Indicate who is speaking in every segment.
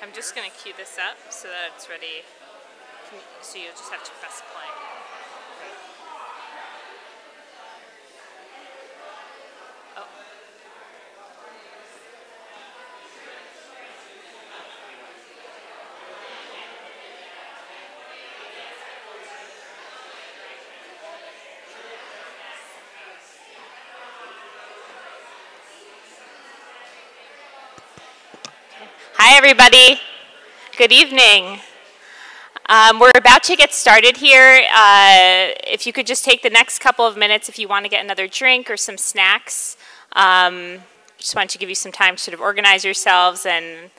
Speaker 1: I'm just going to cue this up so that it's ready. So you'll just have to press play. Oh. Hi, everybody. Good evening. We're about to get started here. If you could just take the next couple of minutes if you want to get another drink or some snacks. Just wanted to give you some time to sort of organize yourselves, and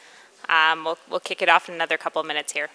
Speaker 1: we'll kick it off in another couple of minutes here.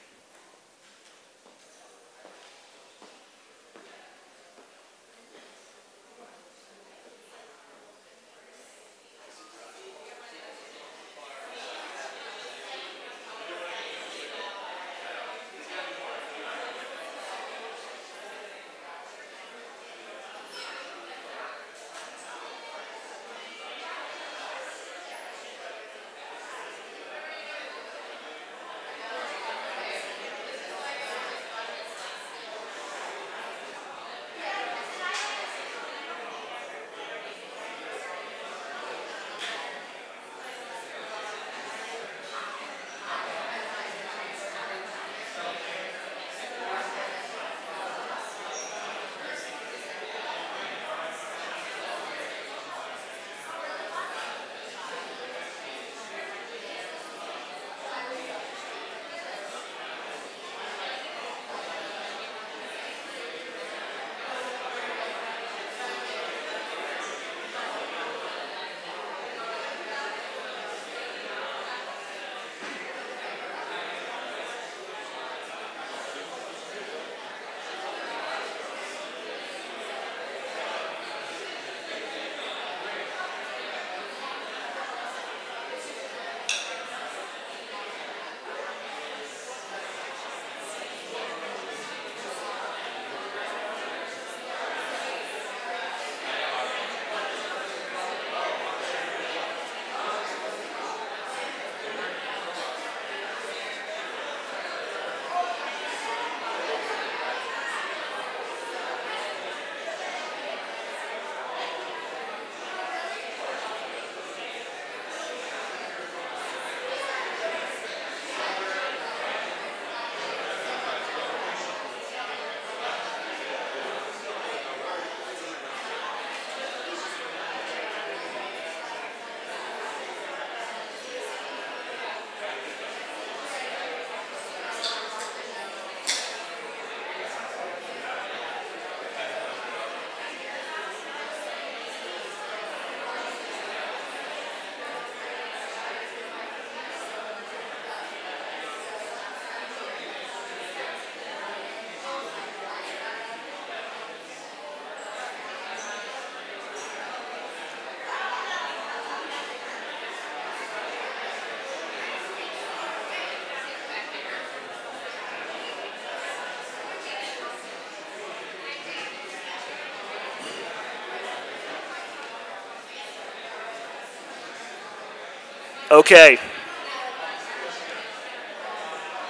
Speaker 2: Okay.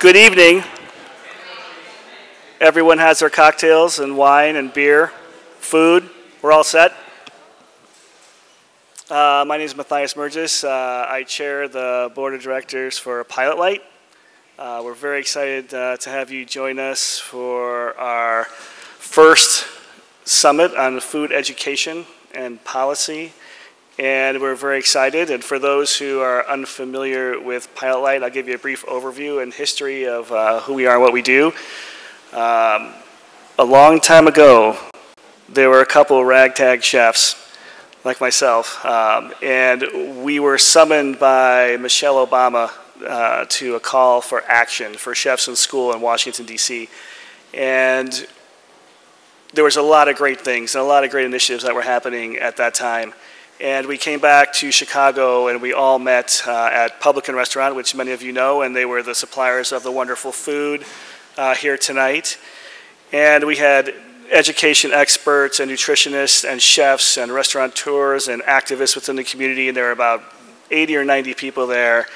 Speaker 2: Good evening. Everyone has their cocktails and wine and beer, food. We're all set. My name is Matthias Mergis. I chair the board of directors for Pilot Light. We're very excited to have you join us for our first summit on food education and policy. And we're very excited. And for those who are unfamiliar with Pilot Light, I'll give you a brief overview and history of who we are and what we do. A long time ago, there were a couple of ragtag chefs like myself, and we were summoned by Michelle Obama to a call for action for chefs in school in Washington, D.C. And there was a lot of great things and a lot of great initiatives that were happening at that time. And we came back to Chicago, and we all met at Publican Restaurant, which many of you know, and they were the suppliers of the wonderful food here tonight. And we had education experts and nutritionists and chefs and restaurateurs and activists within the community, and there were about 80 or 90 people there.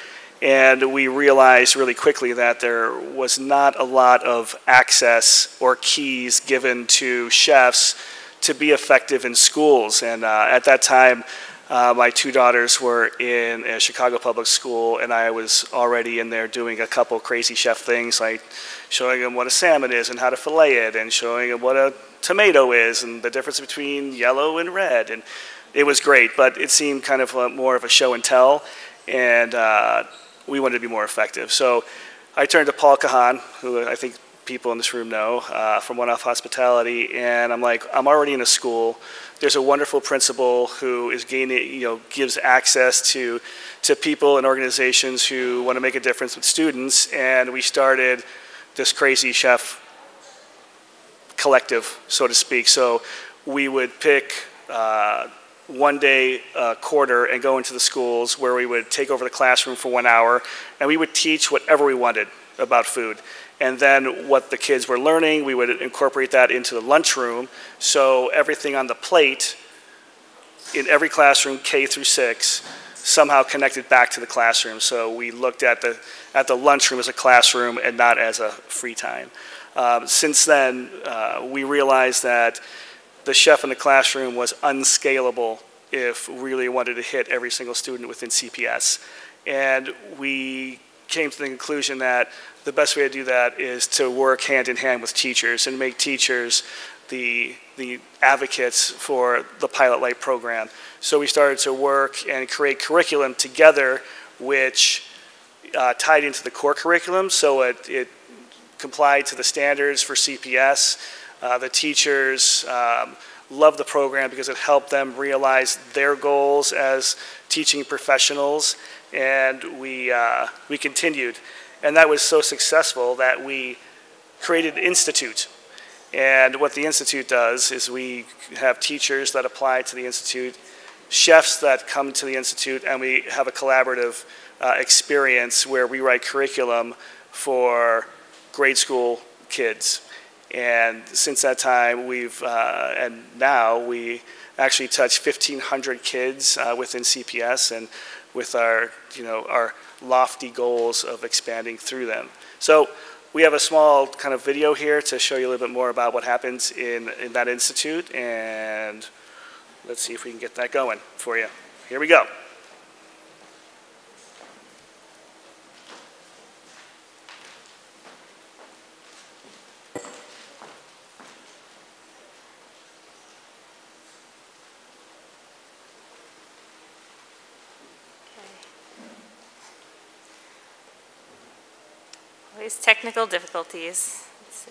Speaker 2: And we realized really quickly that there was not a lot of access or keys given to chefs to be effective in schools. And at that time, my two daughters were in a Chicago public school, and I was already in there doing a couple crazy chef things, like showing them what a salmon is and how to fillet it, and showing them what a tomato is and the difference between yellow and red. And it was great, but it seemed kind of more of a show and tell, and we wanted to be more effective. So I turned to Paul Kahan, who I think people in this room know, from One Off Hospitality, and I'm like, I'm already in a school. There's a wonderful principal who is gaining, gives access to people and organizations who want to make a difference with students, and we started this crazy chef collective, so to speak. So we would pick one day a quarter and go into the schools where we would take over the classroom for 1 hour, and we would teach whatever we wanted about food. And then what the kids were learning, we would incorporate that into the lunchroom. So everything on the plate in every classroom, K through 6, somehow connected back to the classroom. So we looked at the lunchroom as a classroom and not as a free time. Since then, we realized that the chef in the classroom was unscalable if we really wanted to hit every single student within CPS. And we came to the conclusion that the best way to do that is to work hand in hand with teachers and make teachers the advocates for the Pilot Light program. So we started to work and create curriculum together, which tied into the core curriculum, so it complied to the standards for CPS. The teachers loved the program because it helped them realize their goals as teaching professionals, and we continued. And that was so successful that we created an institute. And what the institute does is we have teachers that apply to the institute, chefs that come to the institute, and we have a collaborative experience where we write curriculum for grade school kids. And since that time, and now we actually touch 1,500 kids within CPS, and with our lofty goals of expanding through them. So we have a small kind of video here to show you a little bit more about what happens in that institute, and let's see if we can get that going for you. Here we go.
Speaker 1: Always technical difficulties. Let's see.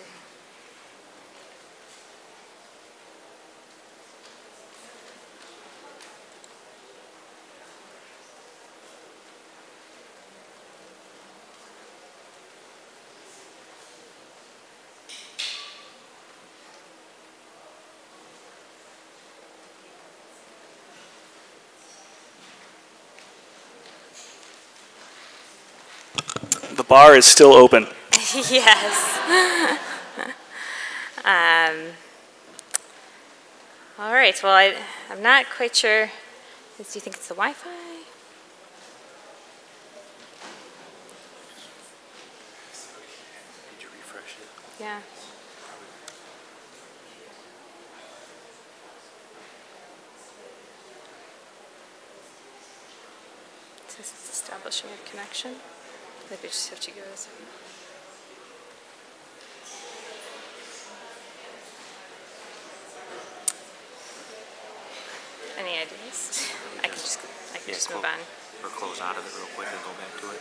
Speaker 2: The bar is still open.
Speaker 1: Yes. All right. Well, I'm not quite sure. Do you think it's the Wi-Fi?
Speaker 3: Did you refresh it?
Speaker 1: Yeah. It says it's establishing a connection. Maybe just have to go a second. Any ideas? I can just move on.
Speaker 3: Or close out of it real quick and go back to it.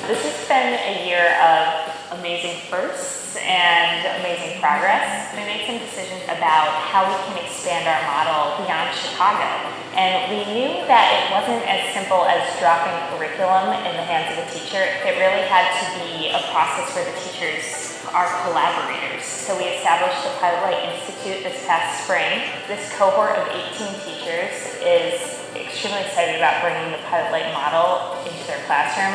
Speaker 1: This has been a year of amazing firsts and amazing progress. We made some decisions about how we can expand our model beyond Chicago. And we knew that it wasn't as simple as dropping curriculum in the hands of a teacher. It really had to be a process where the teachers are collaborators. So we established the Pilot Light Institute this past spring. This cohort of 18 teachers is extremely excited about bringing the Pilot Light model into their classroom.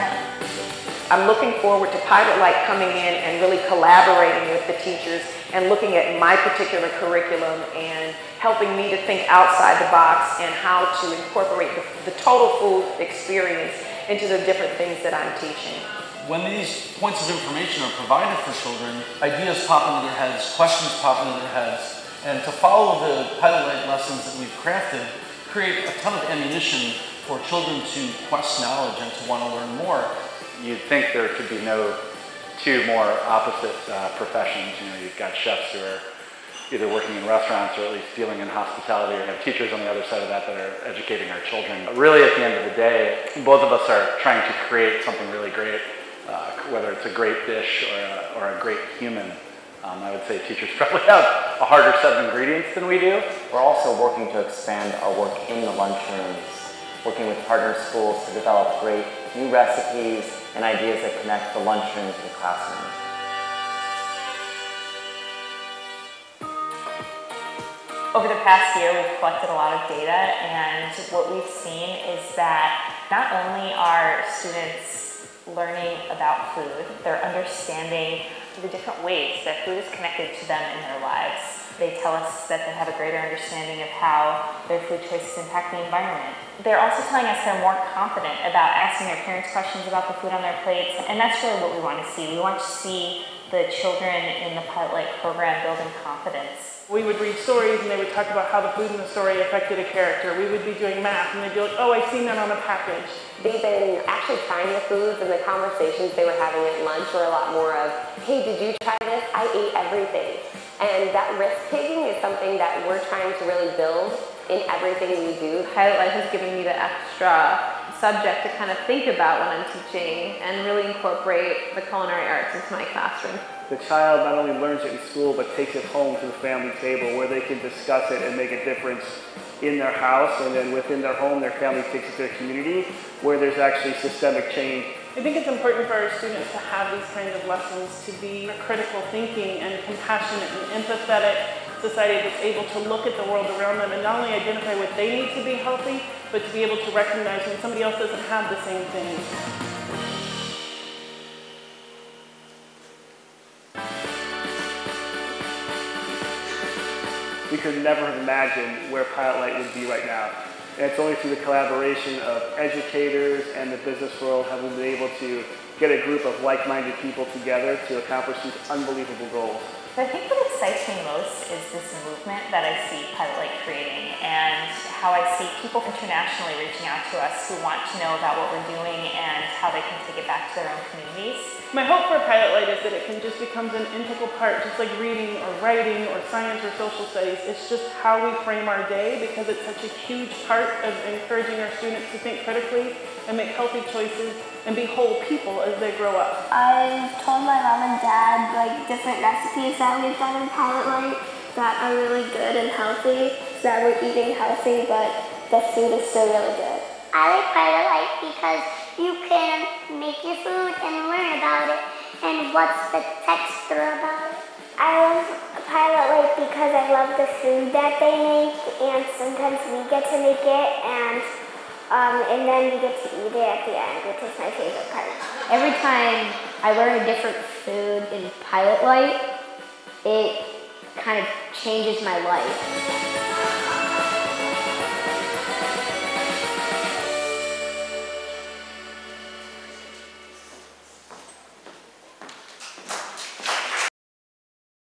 Speaker 4: I'm looking forward to Pilot Light coming in and really collaborating with the teachers and looking at my particular curriculum and helping me to think outside the box and how to incorporate the total food experience into the different things that I'm teaching.
Speaker 5: When these points of information are provided for children, ideas pop into their heads, questions pop into their heads, and to follow the Pilot Light lessons that we've crafted create a ton of ammunition for children to quest knowledge and to want to learn more.
Speaker 6: You'd think there could be no two more opposite professions. You know, you've got chefs who are either working in restaurants or at least dealing in hospitality, or you have teachers on the other side of that that are educating our children. But really, at the end of the day, both of us are trying to create something really great, whether it's a great dish or a great human. I would say teachers probably have a harder set of ingredients than we do.
Speaker 7: We're also working to expand our work in the lunchrooms, working with partner schools to develop great new recipes and ideas that connect the lunchroom to the classroom.
Speaker 1: Over the past year, we've collected a lot of data, and what we've seen is that not only are students learning about food, they're understanding the different ways that food is connected to them in their lives. They tell us that they have a greater understanding of how their food choices impact the environment. They're also telling us they're more confident about asking their parents questions about the food on their plates, and that's really what we want to see. We want to see the children in the Pilot Light program building confidence.
Speaker 8: We would read stories and they would talk about how the food in the story affected a character. We would be doing math and they'd be like, oh, I've seen that on a package.
Speaker 9: They've been actually trying the foods, and the conversations they were having at lunch were a lot more of, hey, did you try this? I ate everything. And that risk-taking is something that we're trying to really build in everything we do.
Speaker 10: Pilot Light has given me the extra subject to kind of think about when I'm teaching and really incorporate the culinary arts into my classroom.
Speaker 2: The child not only learns it in school, but takes it home to the family table where they can discuss it and make a difference in their house, and then within their home, their family takes it to their community where there's actually systemic change.
Speaker 8: I think it's important for our students to have these kinds of lessons, to be a critical thinking and compassionate and empathetic society that's able to look at the world around them and not only identify what they need to be healthy, but to be able to recognize when somebody else doesn't have the same thing.
Speaker 2: We could never have imagined where Pilot Light would be right now. And it's only through the collaboration of educators and the business world have we been able to get a group of like-minded people together to accomplish these unbelievable goals.
Speaker 1: I think what excites me most is this movement that I see Pilot Light creating, and how I see people internationally reaching out to us who want to know about what we're doing and how they can take it back to their own communities.
Speaker 8: My hope for Pilot Light is that it can just become an integral part, just like reading or writing or science or social studies. It's just how we frame our day, because it's such a huge part of encouraging our students to think critically and make healthy choices and be whole people as they grow up.
Speaker 11: I've told my mom and dad like different recipes that we've done in Pilot Light that are really good and healthy, so that we're eating healthy, but the food is still really good.
Speaker 12: I like Pilot Light because you can make your food and learn about it and what's the texture about it.
Speaker 11: I love Pilot Light because I love the food that they make, and sometimes we get to make it, and then we get to eat it at the end, which is my favorite part.
Speaker 13: Every time I learn a different food in Pilot Light, it kind of changes my life.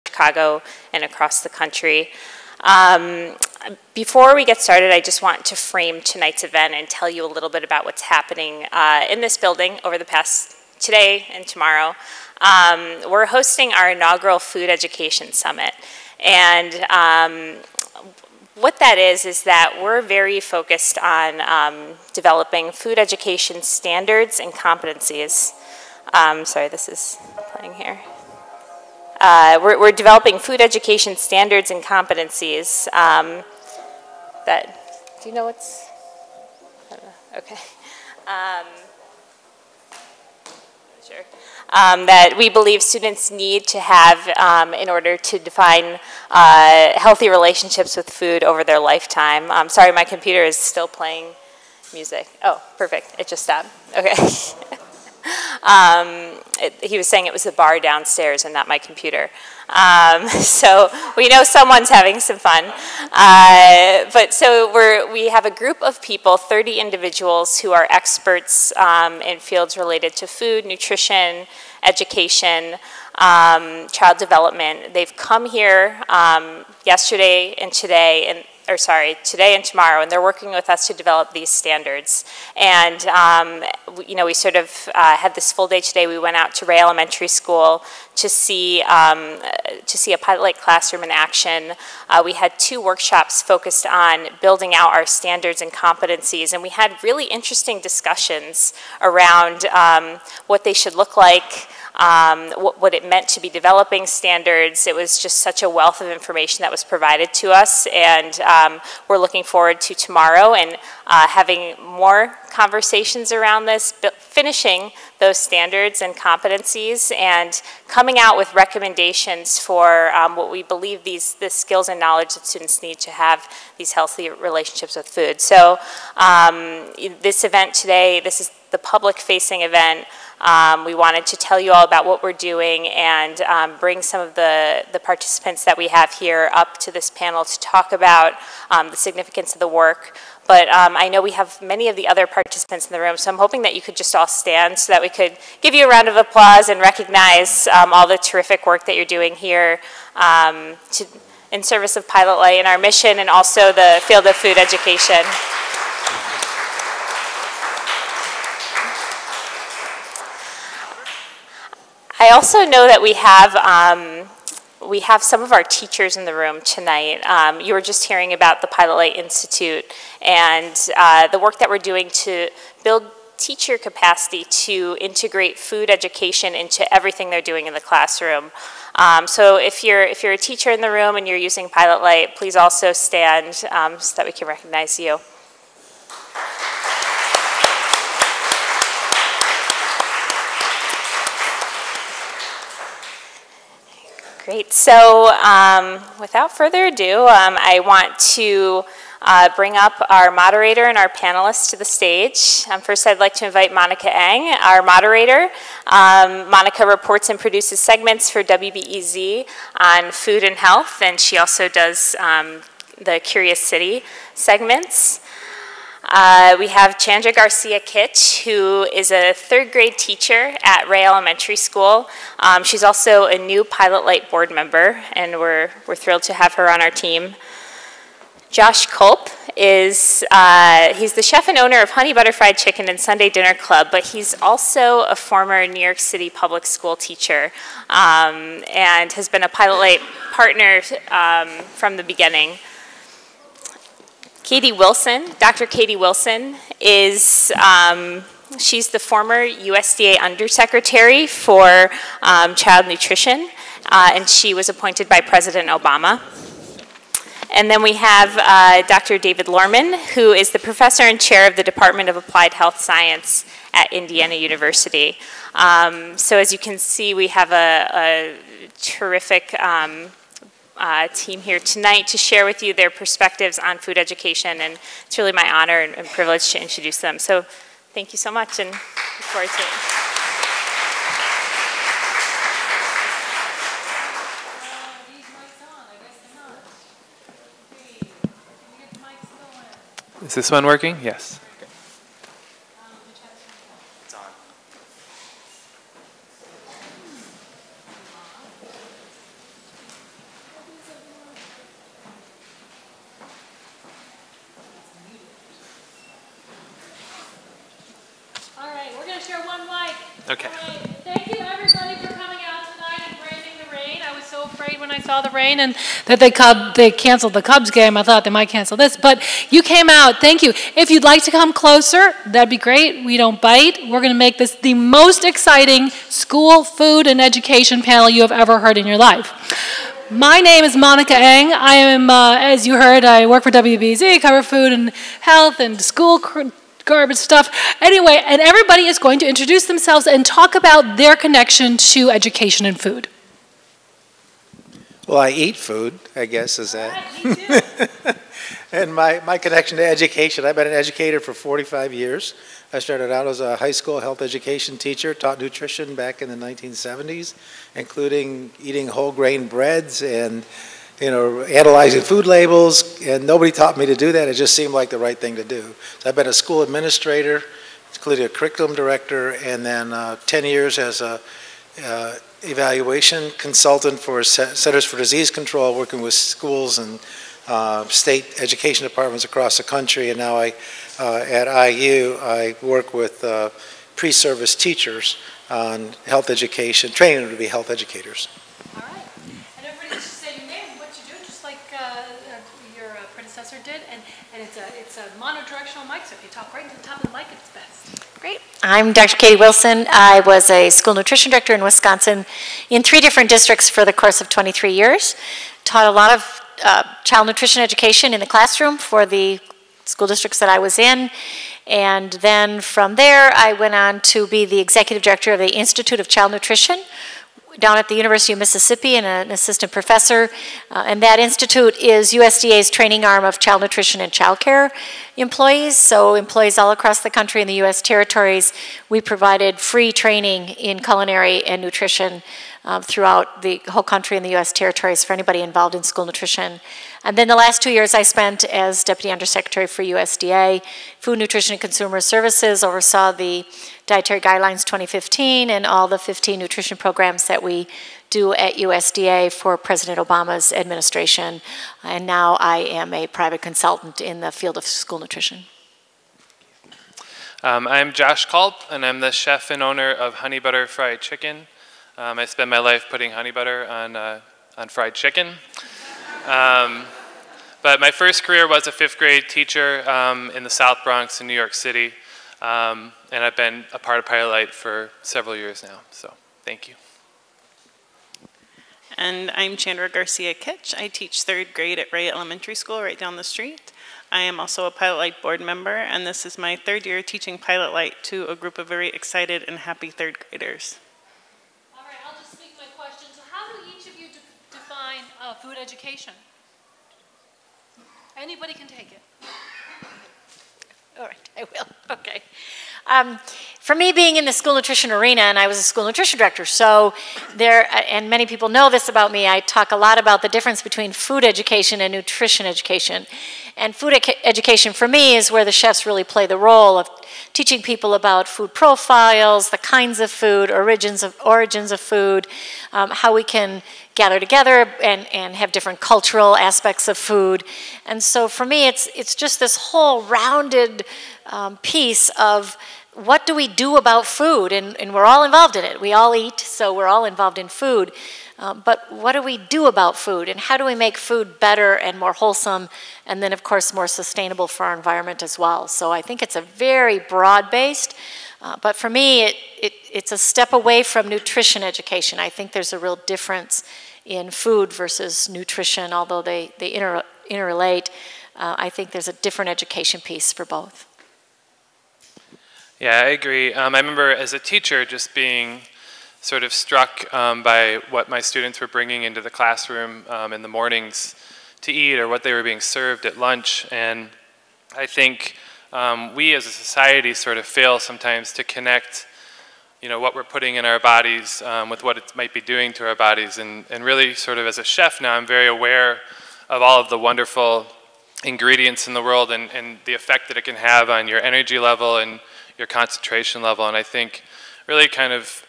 Speaker 1: Chicago and across the country. Before we get started, I just want to frame tonight's event and tell you a little bit about what's happening in this building over the past today and tomorrow. We're hosting our inaugural Food Education Summit, and what that is that we're very focused on developing food education standards and competencies. Sorry, this is playing here. We're developing food education standards and competencies. Do you know what's? I don't know. Okay. Sure. That we believe students need to have in order to define healthy relationships with food over their lifetime. Sorry, my computer is still playing music. Oh, perfect. It just stopped. Okay. He was saying it was the bar downstairs and not my computer. So we know someone's having some fun. But so we have a group of people, 30 individuals who are experts in fields related to food, nutrition, education, child development. They've come here yesterday and today, today and tomorrow, and they're working with us to develop these standards. And we sort of had this full day today. We went out to Ray Elementary School to see a pilot-like classroom in action. We had 2 workshops focused on building out our standards and competencies, and we had really interesting discussions around what they should look like, what it meant to be developing standards. It was just such a wealth of information that was provided to us, and we're looking forward to tomorrow and having more conversations around this, finishing those standards and competencies, and coming out with recommendations for what we believe the skills and knowledge that students need to have these healthy relationships with food. So this event today, this is the public-facing event. We wanted to tell you all about what we're doing and bring some of the participants that we have here up to this panel to talk about the significance of the work. But I know we have many of the other participants in the room, so I'm hoping that you could just all stand so that we could give you a round of applause and recognize all the terrific work that you're doing here in service of Pilot Light and our mission, and also the field of food education. I also know that we have some of our teachers in the room tonight. You were just hearing about the Pilot Light Institute and the work that we're doing to build teacher capacity to integrate food education into everything they're doing in the classroom. So if you're a teacher in the room and you're using Pilot Light, please also stand so that we can recognize you. Great. So without further ado, I want to bring up our moderator and our panelists to the stage. First, I'd like to invite Monica Eng, our moderator. Monica reports and produces segments for WBEZ on food and health, and she also does the Curious City segments. We have Chandra Garcia-Kitch, who is a 3rd grade teacher at Ray Elementary School. She's also a new Pilot Light board member, and we're thrilled to have her on our team. Josh Culp is, he's the chef and owner of Honey Butter Fried Chicken and Sunday Dinner Club, but he's also a former New York City public school teacher and has been a Pilot Light partner from the beginning. Katie Wilson, Dr. Katie Wilson is, she's the former USDA Undersecretary for Child Nutrition, and she was appointed by President Obama. And then we have Dr. David Lohrmann, who is the professor and chair of the Department of Applied Health Science at Indiana University. So as you can see, we have a terrific team here tonight to share with you their perspectives on food education, and it's really my honor and privilege to introduce them. So thank you so much, and look forward to it.
Speaker 14: Is this one working? Yes.
Speaker 3: It's on.
Speaker 15: All right, we're going to share one mic.
Speaker 14: Okay.
Speaker 15: All right. Thank you, everybody, for coming out tonight and braving the rain. I was so so afraid when I saw the rain and that they canceled the Cubs game. I thought they might cancel this, but you came out. Thank you. If you'd like to come closer, that'd be great. We don't bite. We're going to make this the most exciting school, food, and education panel you have ever heard in your life. My name is Monica Eng. I am, as you heard, I work for WBEZ, cover food and health and school garbage stuff. Anyway, and everybody is going to introduce themselves and talk about their connection to education and food.
Speaker 16: Well, I eat food, I guess, is that. And my connection to education, I've been an educator for 45 years. I started out as a high school health education teacher, taught nutrition back in the 1970s, including eating whole grain breads and analyzing food labels, and nobody taught me to do that. It just seemed like the right thing to do. So I've been a school administrator, including a curriculum director, and then 10 years as a evaluation consultant for Centers for Disease Control, working with schools and state education departments across the country. And now at IU, I work with pre-service teachers on health education, training them to be health educators.
Speaker 15: All right. And everybody just say your name, what you do, just like your predecessor did. And it's a monodirectional mic, so if you talk right into the top of the mic, it's best.
Speaker 17: Great. I'm Dr. Katie Wilson. I was a school nutrition director in Wisconsin in 3 different districts for the course of 23 years. Taught a lot of child nutrition education in the classroom for the school districts that I was in. And then from there, I went on to be the executive director of the Institute of Child Nutrition down at the University of Mississippi and an assistant professor. And that institute is USDA's training arm of child nutrition and child care employees. So employees all across the country in the U.S. territories, we provided free training in culinary and nutrition throughout the whole country and the U.S. territories for anybody involved in school nutrition. And then the last 2 years I spent as Deputy Undersecretary for USDA, Food, Nutrition, and Consumer Services, oversaw the Dietary Guidelines 2015 and all the 15 nutrition programs that we do at USDA for President Obama's administration. And now I am a private consultant in the field of school nutrition.
Speaker 14: I'm Josh Culp, and I'm the chef and owner of Honey Butter Fried Chicken. I spend my life putting honey butter on fried chicken. But my first career was a 5th grade teacher in the South Bronx in New York City. And I've been a part of Pilot Light for several years now, so thank you.
Speaker 18: And I'm Chandra Garcia-Kitch. I teach 3rd grade at Ray Elementary School right down the street. I am also a Pilot Light board member, and this is my 3rd year teaching Pilot Light to a group of very excited and happy 3rd graders.
Speaker 15: All right, I'll just speak my question. So how do each of you define food education? Anybody can take it.
Speaker 17: All right, I will. Okay. For me, being in the school nutrition arena, and I was a school nutrition director, so and many people know this about me, I talk a lot about the difference between food education and nutrition education. And food education for me is where the chefs really play the role of teaching people about food profiles, the kinds of food, origins of food, how we can gather together and have different cultural aspects of food. And so for me, it's just this whole rounded piece of what do we do about food? And we're all involved in it. We all eat, so we're all involved in food. But what do we do about food? And how do we make food better and more wholesome? And then, of course, more sustainable for our environment as well. So I think it's a very broad-based, but for me, it's a step away from nutrition education. I think there's a real difference in food versus nutrition, although they interrelate. I think there's a different education piece for both.
Speaker 14: Yeah, I agree. I remember as a teacher just being sort of struck by what my students were bringing into the classroom in the mornings to eat or what they were being served at lunch. And I think we as a society sort of fail sometimes to connect what we're putting in our bodies with what it might be doing to our bodies. And really sort of as a chef now, I'm very aware of all of the wonderful ingredients in the world and the effect that it can have on your energy level and your concentration level. And I think really kind of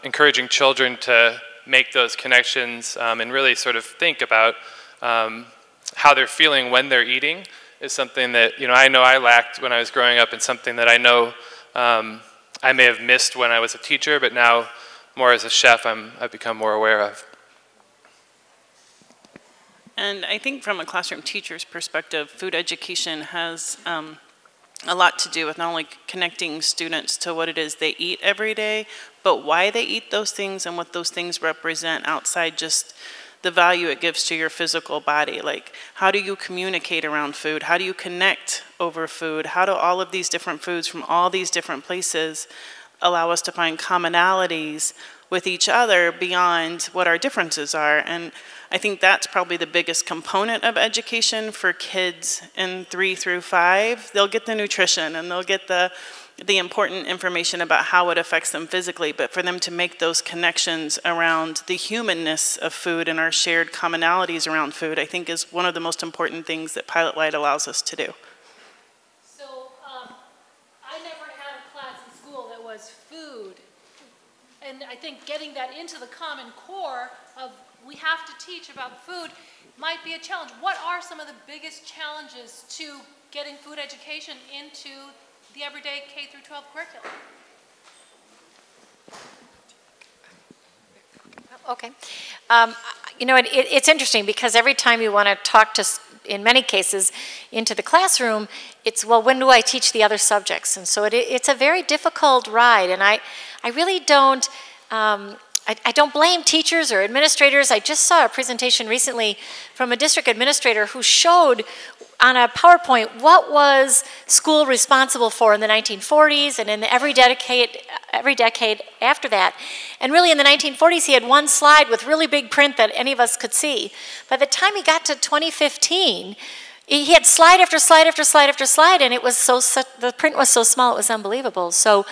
Speaker 14: encouraging children to make those connections and really sort of think about how they're feeling when they're eating is something that I know I lacked when I was growing up, and something that I know I may have missed when I was a teacher, but now more as a chef I've become more aware of.
Speaker 18: And I think from a classroom teacher's perspective, food education has a lot to do with not only connecting students to what it is they eat every day, but why they eat those things and what those things represent outside just the value it gives to your physical body. Like, how do you communicate around food? How do you connect over food? How do all of these different foods from all these different places allow us to find commonalities with each other beyond what our differences are? And I think that's probably the biggest component of education for kids in 3 through 5. They'll get the nutrition and they'll get the important information about how it affects them physically, but for them to make those connections around the humanness of food and our shared commonalities around food, I think is one of the most important things that Pilot Light allows us to do.
Speaker 15: So I never had a class in school that was food. And I think getting that into the common core of we have to teach about food might be a challenge. What are some of the biggest challenges to getting food education into the everyday K through 12 curriculum?
Speaker 17: Okay. You know, it's interesting because every time you want to talk to, in many cases, into the classroom, it's, well, when do I teach the other subjects? And so it's a very difficult ride, and I really don't, I don't blame teachers or administrators. I just saw a presentation recently from a district administrator who showed on a PowerPoint what was school responsible for in the 1940s and in every decade after that. And really in the 1940s he had one slide with really big print that any of us could see. By the time he got to 2015, he had slide after slide after slide after slide, and it was the print was so small it was unbelievable. So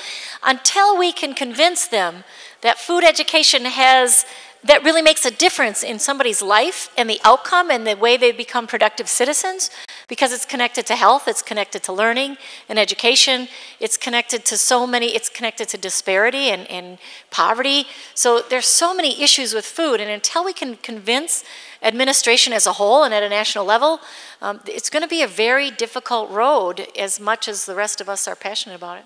Speaker 17: until we can convince them that food education that really makes a difference in somebody's life and the outcome and the way they become productive citizens, because it's connected to health, it's connected to learning and education, it's connected to so many, it's connected to disparity and poverty. So there's so many issues with food, and until we can convince administration as a whole and at a national level, it's going to be a very difficult road as much as the rest of us are passionate about it.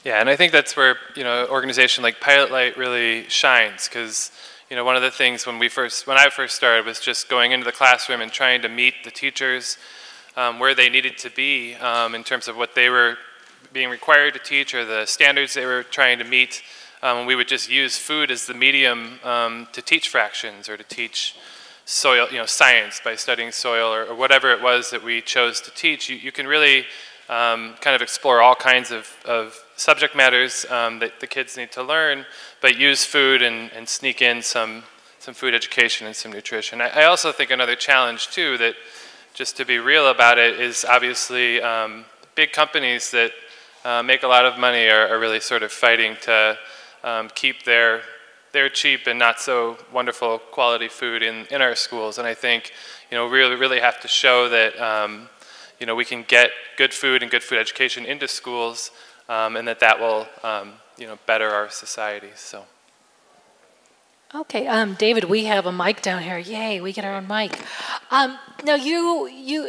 Speaker 14: Yeah, and I think that's where, you know, an organization like Pilot Light really shines, because, you know, one of the things when I first started was just going into the classroom and trying to meet the teachers where they needed to be in terms of what they were being required to teach or the standards they were trying to meet. We would just use food as the medium to teach fractions or to teach soil, you know, science by studying soil or whatever it was that we chose to teach. You can really kind of explore all kinds of subject matters that the kids need to learn, but use food and sneak in some food education and some nutrition. I also think another challenge too, that just to be real about it, is obviously big companies that make a lot of money are really sort of fighting to keep their cheap and not so wonderful quality food in our schools. And I think, you know, we really have to show that you know, we can get good food and good food education into schools, and that will, you know, better our society. So.
Speaker 15: Okay, David, we have a mic down here. Yay, we get our own mic. Now,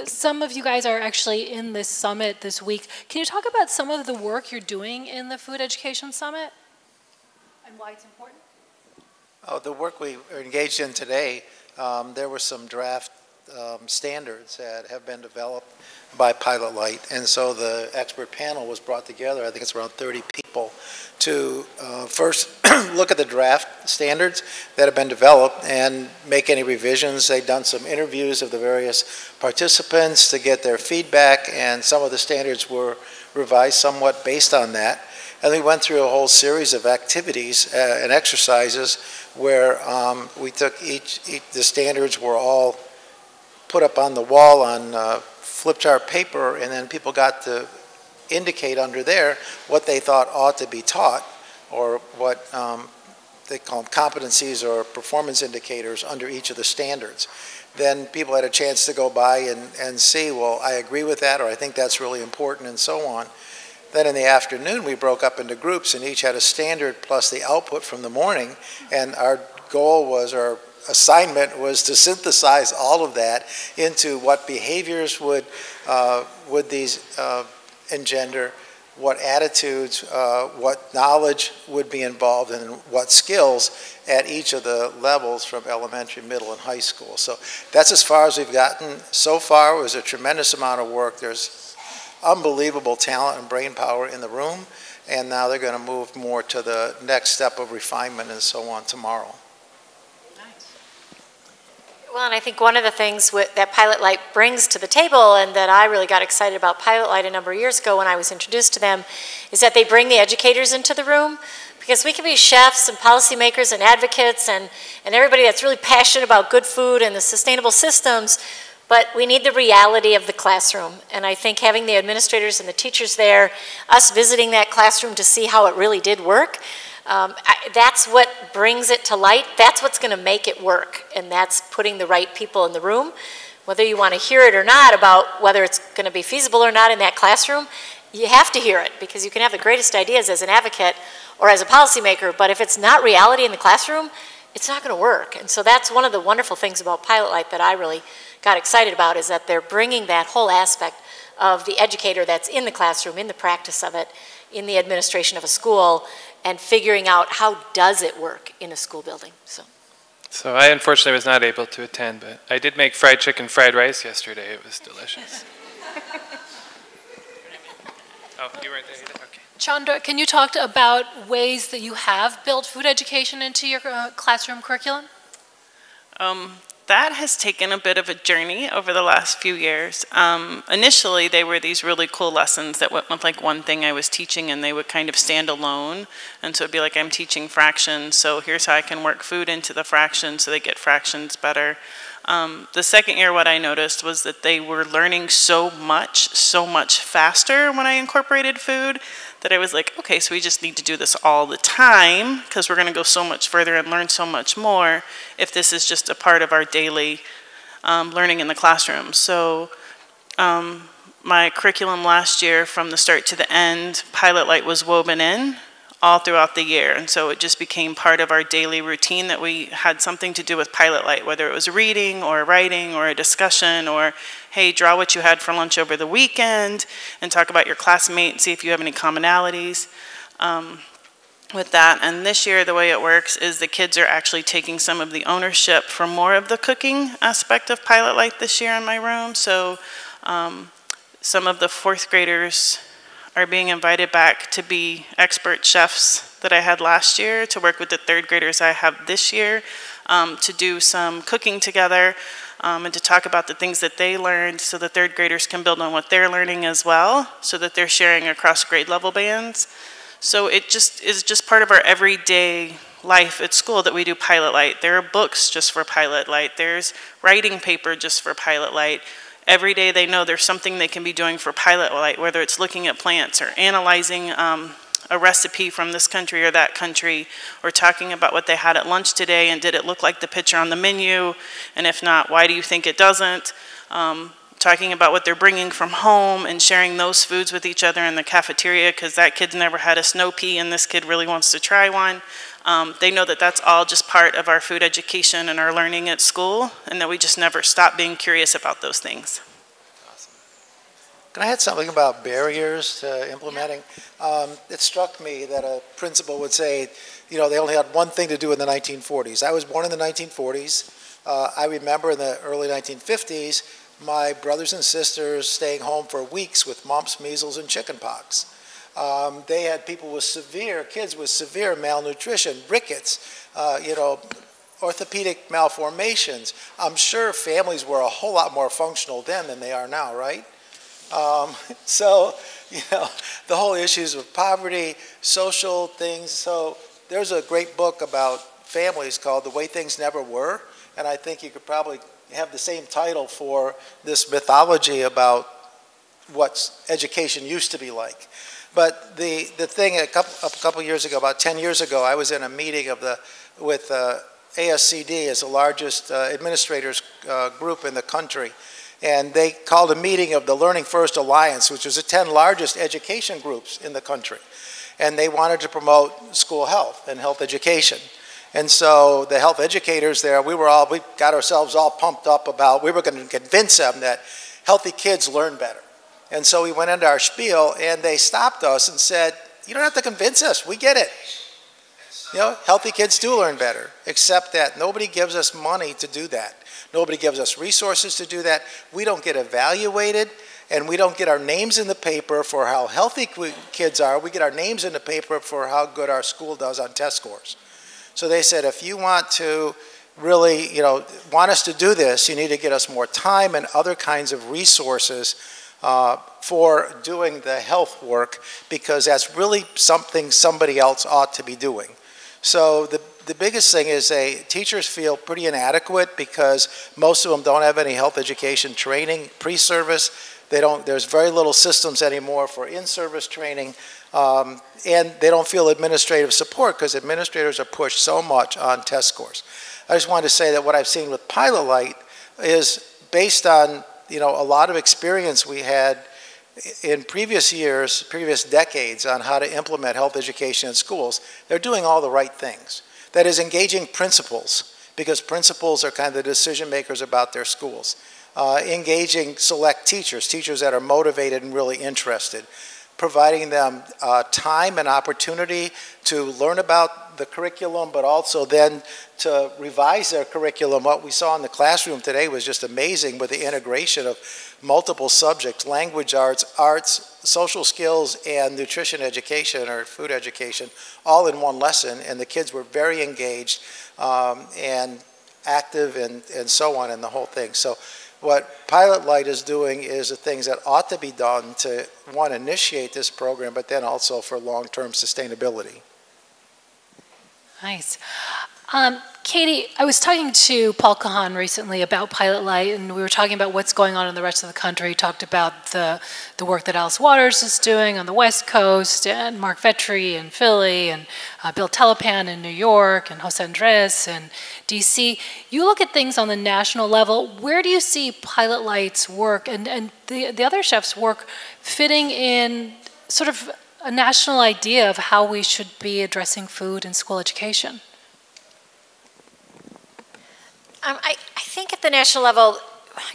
Speaker 15: some of you guys are actually in this summit this week. Can you talk about some of the work you're doing in the Food Education Summit and why it's important?
Speaker 16: Oh, the work we are engaged in today, there were some draft standards that have been developed by Pilot Light, and so the expert panel was brought together, I think it's around 30 people, to first look at the draft standards that have been developed and make any revisions. They've done some interviews of the various participants to get their feedback, and some of the standards were revised somewhat based on that. And we went through a whole series of activities and exercises where we took the standards were all put up on the wall on flip chart paper, and then people got to indicate under there what they thought ought to be taught, or what they call them competencies or performance indicators under each of the standards. Then people had a chance to go by and see, well, I agree with that, or I think that's really important, and so on. Then in the afternoon, we broke up into groups, and each had a standard plus the output from the morning, and our goal was, our assignment was to synthesize all of that into what behaviors would these engender, what attitudes, what knowledge would be involved and what skills at each of the levels from elementary, middle, and high school. So that's as far as we've gotten so far. It was a tremendous amount of work. There's unbelievable talent and brain power in the room, and now they're going to move more to the next step of refinement and so on tomorrow.
Speaker 17: Well, and I think one of the things that Pilot Light brings to the table, and that I really got excited about Pilot Light a number of years ago when I was introduced to them, is that they bring the educators into the room. Because we can be chefs and policymakers and advocates and everybody that's really passionate about good food and the sustainable systems, but we need the reality of the classroom. And I think having the administrators and the teachers there, us visiting that classroom to see how it really did work, that's what brings it to light. That's what's going to make it work, and that's putting the right people in the room. Whether you want to hear it or not about whether it's going to be feasible or not in that classroom, you have to hear it, because you can have the greatest ideas as an advocate or as a policymaker, but if it's not reality in the classroom, it's not going to work. And so that's one of the wonderful things about Pilot Light that I really got excited about, is that they're bringing that whole aspect of the educator that's in the classroom, in the practice of it, in the administration of a school, and figuring out how does it work in a school building.
Speaker 14: So I unfortunately was not able to attend, but I did make fried chicken fried rice yesterday. It was delicious. Oh, you weren't there either? Okay.
Speaker 15: Chandra, can you talk about ways that you have built food education into your classroom curriculum?
Speaker 18: That has taken a bit of a journey over the last few years. Initially, they were these really cool lessons that went with like one thing I was teaching, and they would kind of stand alone. And so it'd be like, I'm teaching fractions, so here's how I can work food into the fractions so they get fractions better. The second year, what I noticed was that they were learning so much faster when I incorporated food, that I was like, okay, so we just need to do this all the time, because we're going to go so much further and learn so much more if this is just a part of our daily learning in the classroom. So my curriculum last year, from the start to the end, Pilot Light was woven in all throughout the year, and so it just became part of our daily routine that we had something to do with Pilot Light, whether it was reading or writing or a discussion, or hey, draw what you had for lunch over the weekend and talk about your classmate and see if you have any commonalities with that. And this year, the way it works is the kids are actually taking some of the ownership for more of the cooking aspect of Pilot Light this year in my room. So some of the fourth graders are being invited back to be expert chefs that I had last year, to work with the third graders I have this year, to do some cooking together, and to talk about the things that they learned, so the third graders can build on what they're learning as well, so that they're sharing across grade level bands. So it just is just part of our everyday life at school that we do Pilot Light. There are books just for Pilot Light. There's writing paper just for Pilot Light. Every day they know there's something they can be doing for Pilot Light, whether it's looking at plants or analyzing a recipe from this country or that country, or talking about what they had at lunch today and did it look like the picture on the menu, and if not, why do you think it doesn't? Talking about what they're bringing from home and sharing those foods with each other in the cafeteria, because that kid's never had a snow pea and this kid really wants to try one. They know that that's all just part of our food education and our learning at school, and that we just never stop being curious about those things.
Speaker 16: Can I add something about barriers to implementing? It struck me that a principal would say, you know, they only had one thing to do in the 1940s. I was born in the 1940s. I remember in the early 1950s, my brothers and sisters staying home for weeks with mumps, measles, and chickenpox. They had people with kids with severe malnutrition, rickets, you know, orthopedic malformations. I'm sure families were a whole lot more functional then than they are now, right? So, you know, the whole issues of poverty, social things. So there's a great book about families called The Way Things Never Were, and I think you could probably have the same title for this mythology about what education used to be like. But the thing, a couple years ago, about 10 years ago, I was in a meeting with ASCD, as the largest administrators group in the country. And they called a meeting of the Learning First Alliance, which was the 10 largest education groups in the country. And they wanted to promote school health and health education. And so the health educators there, we got ourselves all pumped up about, we were going to convince them that healthy kids learn better. And so we went into our spiel, and they stopped us and said, you don't have to convince us, we get it. You know, healthy kids do learn better, except that nobody gives us money to do that. Nobody gives us resources to do that. We don't get evaluated, and we don't get our names in the paper for how healthy kids are. We get our names in the paper for how good our school does on test scores. So they said, if you want to really, you know, want us to do this, you need to get us more time and other kinds of resources for doing the health work, because that's really something somebody else ought to be doing. So the biggest thing is teachers feel pretty inadequate because most of them don't have any health education training pre-service. There's very little systems anymore for in-service training, and they don't feel administrative support because administrators are pushed so much on test scores. I just wanted to say that what I've seen with Pilot Light is based on, you know, a lot of experience we had in previous years, previous decades on how to implement health education in schools. They're doing all the right things. That is, engaging principals, because principals are kind of the decision makers about their schools. Engaging select teachers, teachers that are motivated and really interested. Providing them time and opportunity to learn about the curriculum, but also then to revise their curriculum. What we saw in the classroom today was just amazing with the integration of multiple subjects: language arts, arts, social skills, and nutrition education or food education, all in one lesson. And the kids were very engaged and active and so on in the whole thing. So what Pilot Light is doing is the things that ought to be done to, one, initiate this program, but then also for long-term sustainability.
Speaker 15: Nice. Katie, I was talking to Paul Kahan recently about Pilot Light, and we were talking about what's going on in the rest of the country. He talked about the work that Alice Waters is doing on the West Coast, and Mark Vetri in Philly, and Bill Telepan in New York, and Jose Andres in DC. You look at things on the national level. Where do you see Pilot Light's work and the other chefs' work fitting in sort of a national idea of how we should be addressing food in school education?
Speaker 17: I think at the national level,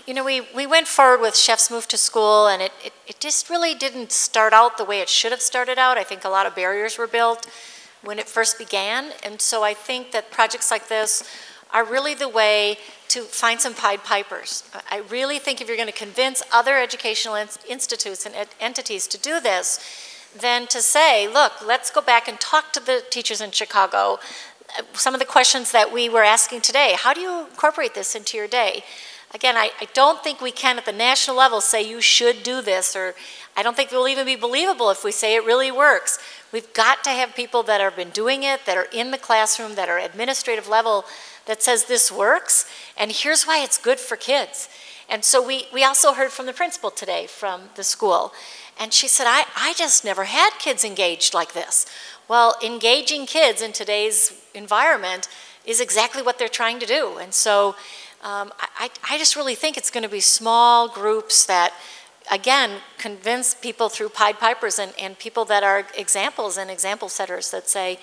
Speaker 17: you know, we went forward with Chefs Move to School, and it just really didn't start out the way it should have started out. I think a lot of barriers were built when it first began, and so I think that projects like this are really the way to find some Pied Pipers. I really think if you're going to convince other educational institutes and entities to do this, then to say, look, let's go back and talk to the teachers in Chicago. Some of the questions that we were asking today, how do you incorporate this into your day? Again, I don't think we can at the national level say you should do this, or I don't think it will even be believable if we say it really works. We've got to have people that have been doing it, that are in the classroom, that are administrative level, that says this works, and here's why it's good for kids. And so we also heard from the principal today from the school, and she said, I just never had kids engaged like this. Well, engaging kids in today's environment is exactly what they're trying to do. And so I just really think it's going to be small groups that, again, convince people through Pied Pipers and people that are examples and example setters that say,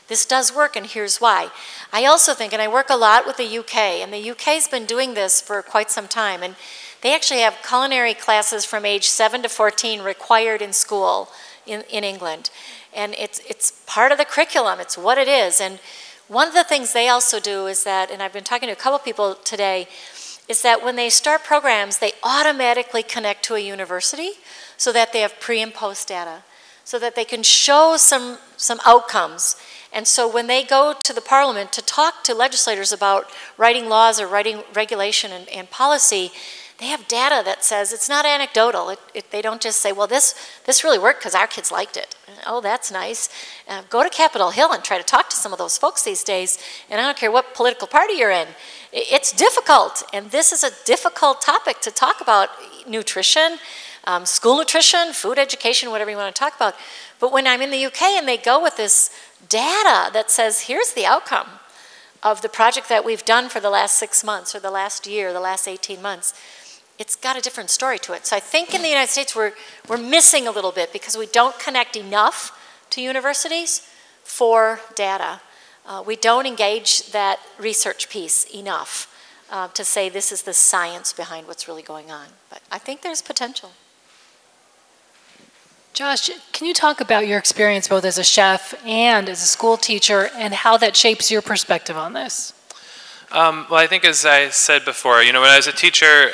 Speaker 17: this does work and here's why. I also think, and I work a lot with the UK, and the UK's been doing this for quite some time, and they actually have culinary classes from age 7 to 14 required in school in England. And it's part of the curriculum, it's what it is. And one of the things they also do is that, and I've been talking to a couple people today, is that when they start programs, they automatically connect to a university so that they have pre and post data, so that they can show some outcomes. And so when they go to the parliament to talk to legislators about writing laws or writing regulation and policy, they have data that says it's not anecdotal. They don't just say, well, this really worked because our kids liked it. Oh, that's nice. Go to Capitol Hill and try to talk to some of those folks these days, and I don't care what political party you're in. It's difficult, and this is a difficult topic to talk about: nutrition, school nutrition, food education, whatever you want to talk about. But when I'm in the UK and they go with this data that says, here's the outcome of the project that we've done for the last 6 months or the last year, the last 18 months, it's got a different story to it. So I think in the United States we're missing a little bit because we don't connect enough to universities for data. We don't engage that research piece enough to say this is the science behind what's really going on. But I think there's potential.
Speaker 15: Josh, can you talk about your experience both as a chef and as a school teacher and how that shapes your perspective on this?
Speaker 14: Well, I think as I said before, when I was a teacher,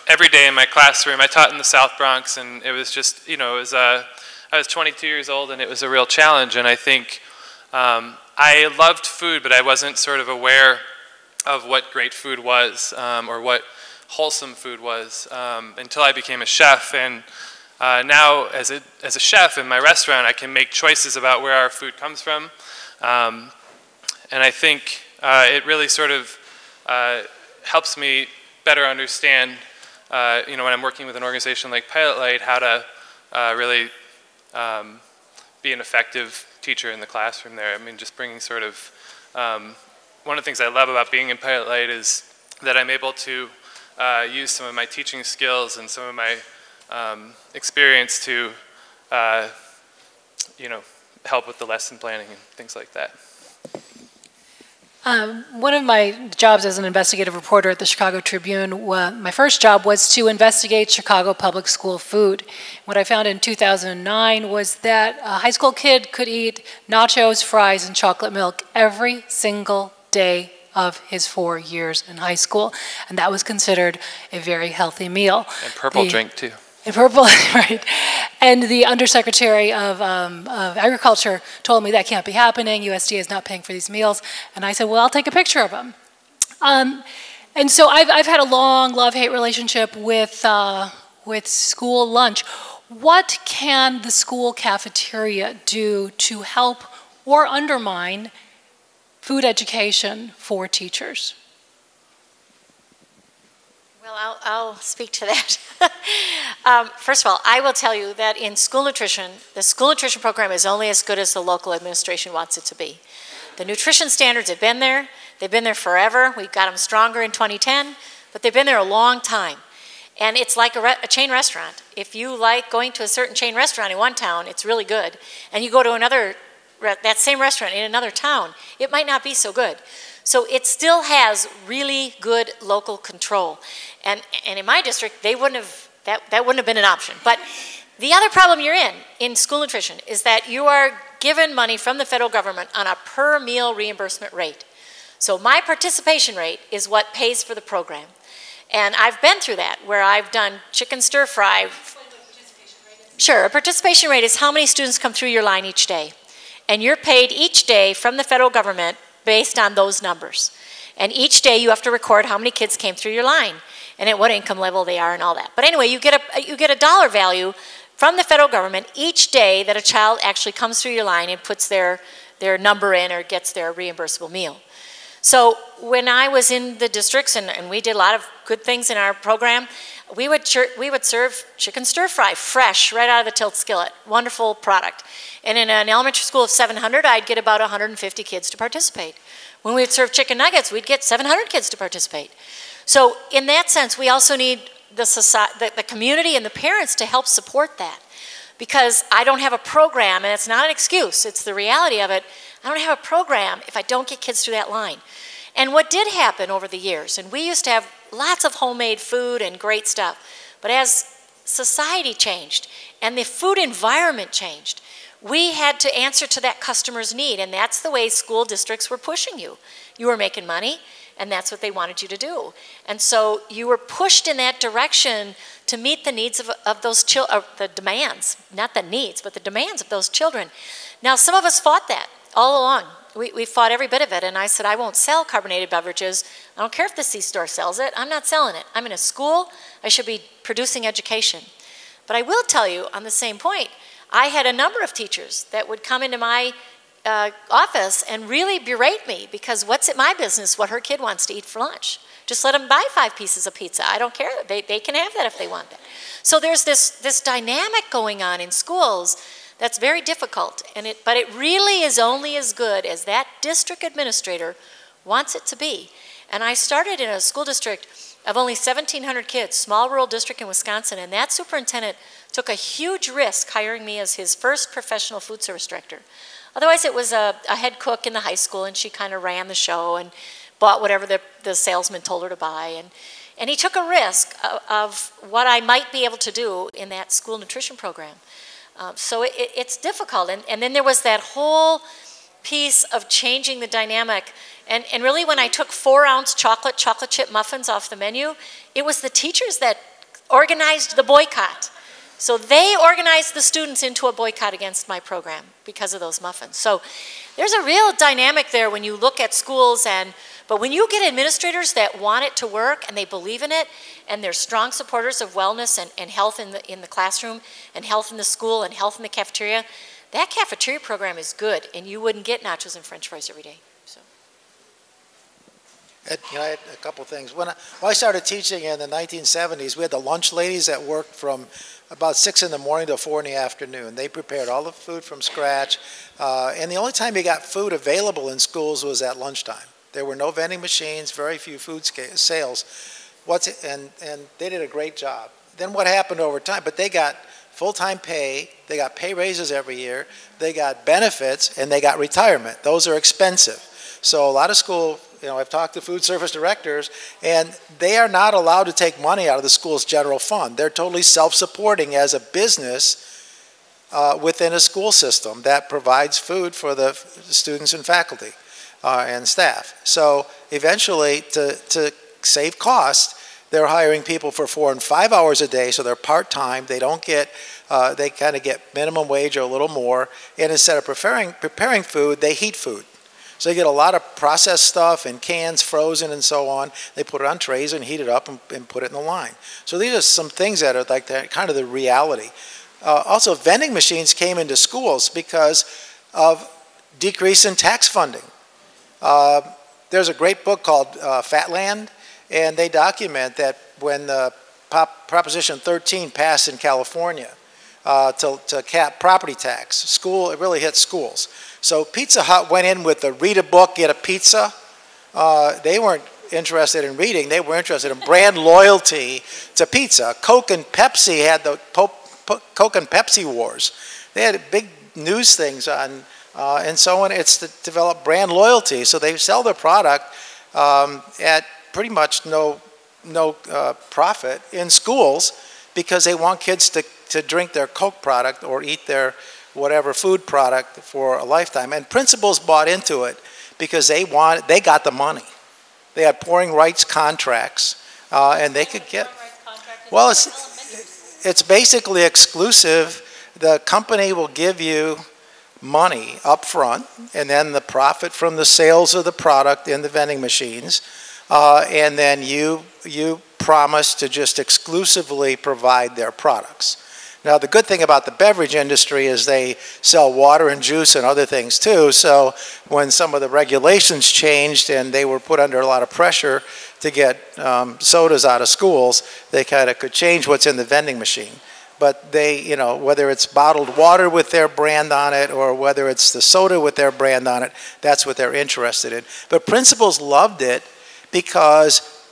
Speaker 14: every day in my classroom, I taught in the South Bronx, and it was just, I was 22 years old, and it was a real challenge. And I think I loved food, but I wasn't sort of aware of what great food was or what wholesome food was until I became a chef. And now, as a chef in my restaurant, I can make choices about where our food comes from. And I think it really sort of helps me better understand, when I'm working with an organization like Pilot Light, how to really be an effective teacher in the classroom there. I mean, just bringing sort of, one of the things I love about being in Pilot Light is that I'm able to use some of my teaching skills and some of my experience to, help with the lesson planning and things like that.
Speaker 15: One of my jobs as an investigative reporter at the Chicago Tribune, my first job was to investigate Chicago public school food. What I found in 2009 was that a high school kid could eat nachos, fries, and chocolate milk every single day of his 4 years in high school, and that was considered a very healthy meal.
Speaker 14: And purple drink too.
Speaker 15: In purple, right. And the Undersecretary of Agriculture told me that can't be happening. USDA is not paying for these meals. And I said, well, I'll take a picture of them. And so I've had a long love-hate relationship with school lunch. What can the school cafeteria do to help or undermine food education for teachers?
Speaker 17: Well, I'll speak to that. First of all, I will tell you that in school nutrition, the school nutrition program is only as good as the local administration wants it to be. The nutrition standards have been there. They've been there forever. We got them stronger in 2010, but they've been there a long time. And it's like a chain restaurant. If you like going to a certain chain restaurant in one town, it's really good. And you go to another, that same restaurant in another town, it might not be so good. So it still has really good local control. And in my district, they wouldn't have, that wouldn't have been an option. But the other problem you're in school nutrition is that you are given money from the federal government on a per meal reimbursement rate. So my participation rate is what pays for the program. And I've been through that, where I've done chicken stir fry. Sure, a participation rate is how many students come through your line each day. And you're paid each day from the federal government based on those numbers. And each day you have to record how many kids came through your line and at what income level they are and all that. But anyway, you get a dollar value from the federal government each day that a child actually comes through your line and puts their number in or gets their reimbursable meal. So when I was in the districts, and we did a lot of good things in our program, we would serve chicken stir fry fresh right out of the tilt skillet. Wonderful product. And in an elementary school of 700, I'd get about 150 kids to participate. When we would serve chicken nuggets, we'd get 700 kids to participate. So in that sense, we also need the community and the parents to help support that. Because I don't have a program, and it's not an excuse, it's the reality of it. I don't have a program if I don't get kids through that line. And what did happen over the years, and we used to have lots of homemade food and great stuff, but as society changed and the food environment changed, we had to answer to that customer's need, and that's the way school districts were pushing you. You were making money, and that's what they wanted you to do. And so you were pushed in that direction to meet the needs of those children, the demands, not the needs, but the demands of those children. Now, some of us fought that all along. We fought every bit of it, and I said, I won't sell carbonated beverages. I don't care if the C-store sells it. I'm not selling it. I'm in a school. I should be producing education. But I will tell you, on the same point, I had a number of teachers that would come into my office and really berate me because what's it my business what her kid wants to eat for lunch? Just let them buy 5 pieces of pizza. I don't care. They can have that if they want that. So there's this dynamic going on in schools that's very difficult, but it really is only as good as that district administrator wants it to be. And I started in a school district of only 1,700 kids, small rural district in Wisconsin, and that superintendent took a huge risk hiring me as his first professional food service director. Otherwise, it was a head cook in the high school, and she kind of ran the show and bought whatever the salesman told her to buy. And he took a risk of what I might be able to do in that school nutrition program. So it's difficult. And then there was that whole piece of changing the dynamic. And really when I took 4-ounce chocolate chip muffins off the menu, it was the teachers that organized the boycott. So they organized the students into a boycott against my program because of those muffins. So there's a real dynamic there when you look at schools, but when you get administrators that want it to work and they believe in it, and they're strong supporters of wellness and health in the classroom, and health in the school, and health in the cafeteria, that cafeteria program is good, and you wouldn't get nachos and French fries every day. So.
Speaker 16: I had a couple things. When I started teaching in the 1970s, we had the lunch ladies that worked from about 6 in the morning to 4 in the afternoon. They prepared all the food from scratch, and the only time you got food available in schools was at lunchtime. There were no vending machines, very few food sales, and they did a great job. Then what happened over time? But they got full-time pay, they got pay raises every year, they got benefits, and they got retirement. Those are expensive. So a lot of school, I've talked to food service directors, and they are not allowed to take money out of the school's general fund. They're totally self-supporting as a business within a school system that provides food for the students and faculty and staff. So eventually, to save costs, they're hiring people for 4 and 5 hours a day, so they're part-time. They don't get, they kind of get minimum wage or a little more, and instead of preparing food, they heat food. So you get a lot of processed stuff in cans, frozen, and so on. They put it on trays and heat it up and put it in the line. So these are some things that are like kind of the reality. Also, vending machines came into schools because of decrease in tax funding. There's a great book called Fatland, and they document that when Proposition 13 passed in California to cap property tax, it really hit schools. So Pizza Hut went in with the read a book, get a pizza. They weren't interested in reading. They were interested in brand loyalty to pizza. Coke and Pepsi had the Coke and Pepsi wars. They had big news things on, and so on. It's to develop brand loyalty. So they sell their product at pretty much no profit in schools because they want kids to drink their Coke product or eat their whatever food product for a lifetime. And principals bought into it because they got the money. They had pouring rights contracts, and they could get, well, it's basically exclusive. The company will give you money up front, and then the profit from the sales of the product in the vending machines, and then you promise to just exclusively provide their products. Now, the good thing about the beverage industry is they sell water and juice and other things too, so when some of the regulations changed and they were put under a lot of pressure to get sodas out of schools, they kind of could change what's in the vending machine. But they, whether it's bottled water with their brand on it or whether it's the soda with their brand on it, that's what they're interested in. But principals loved it because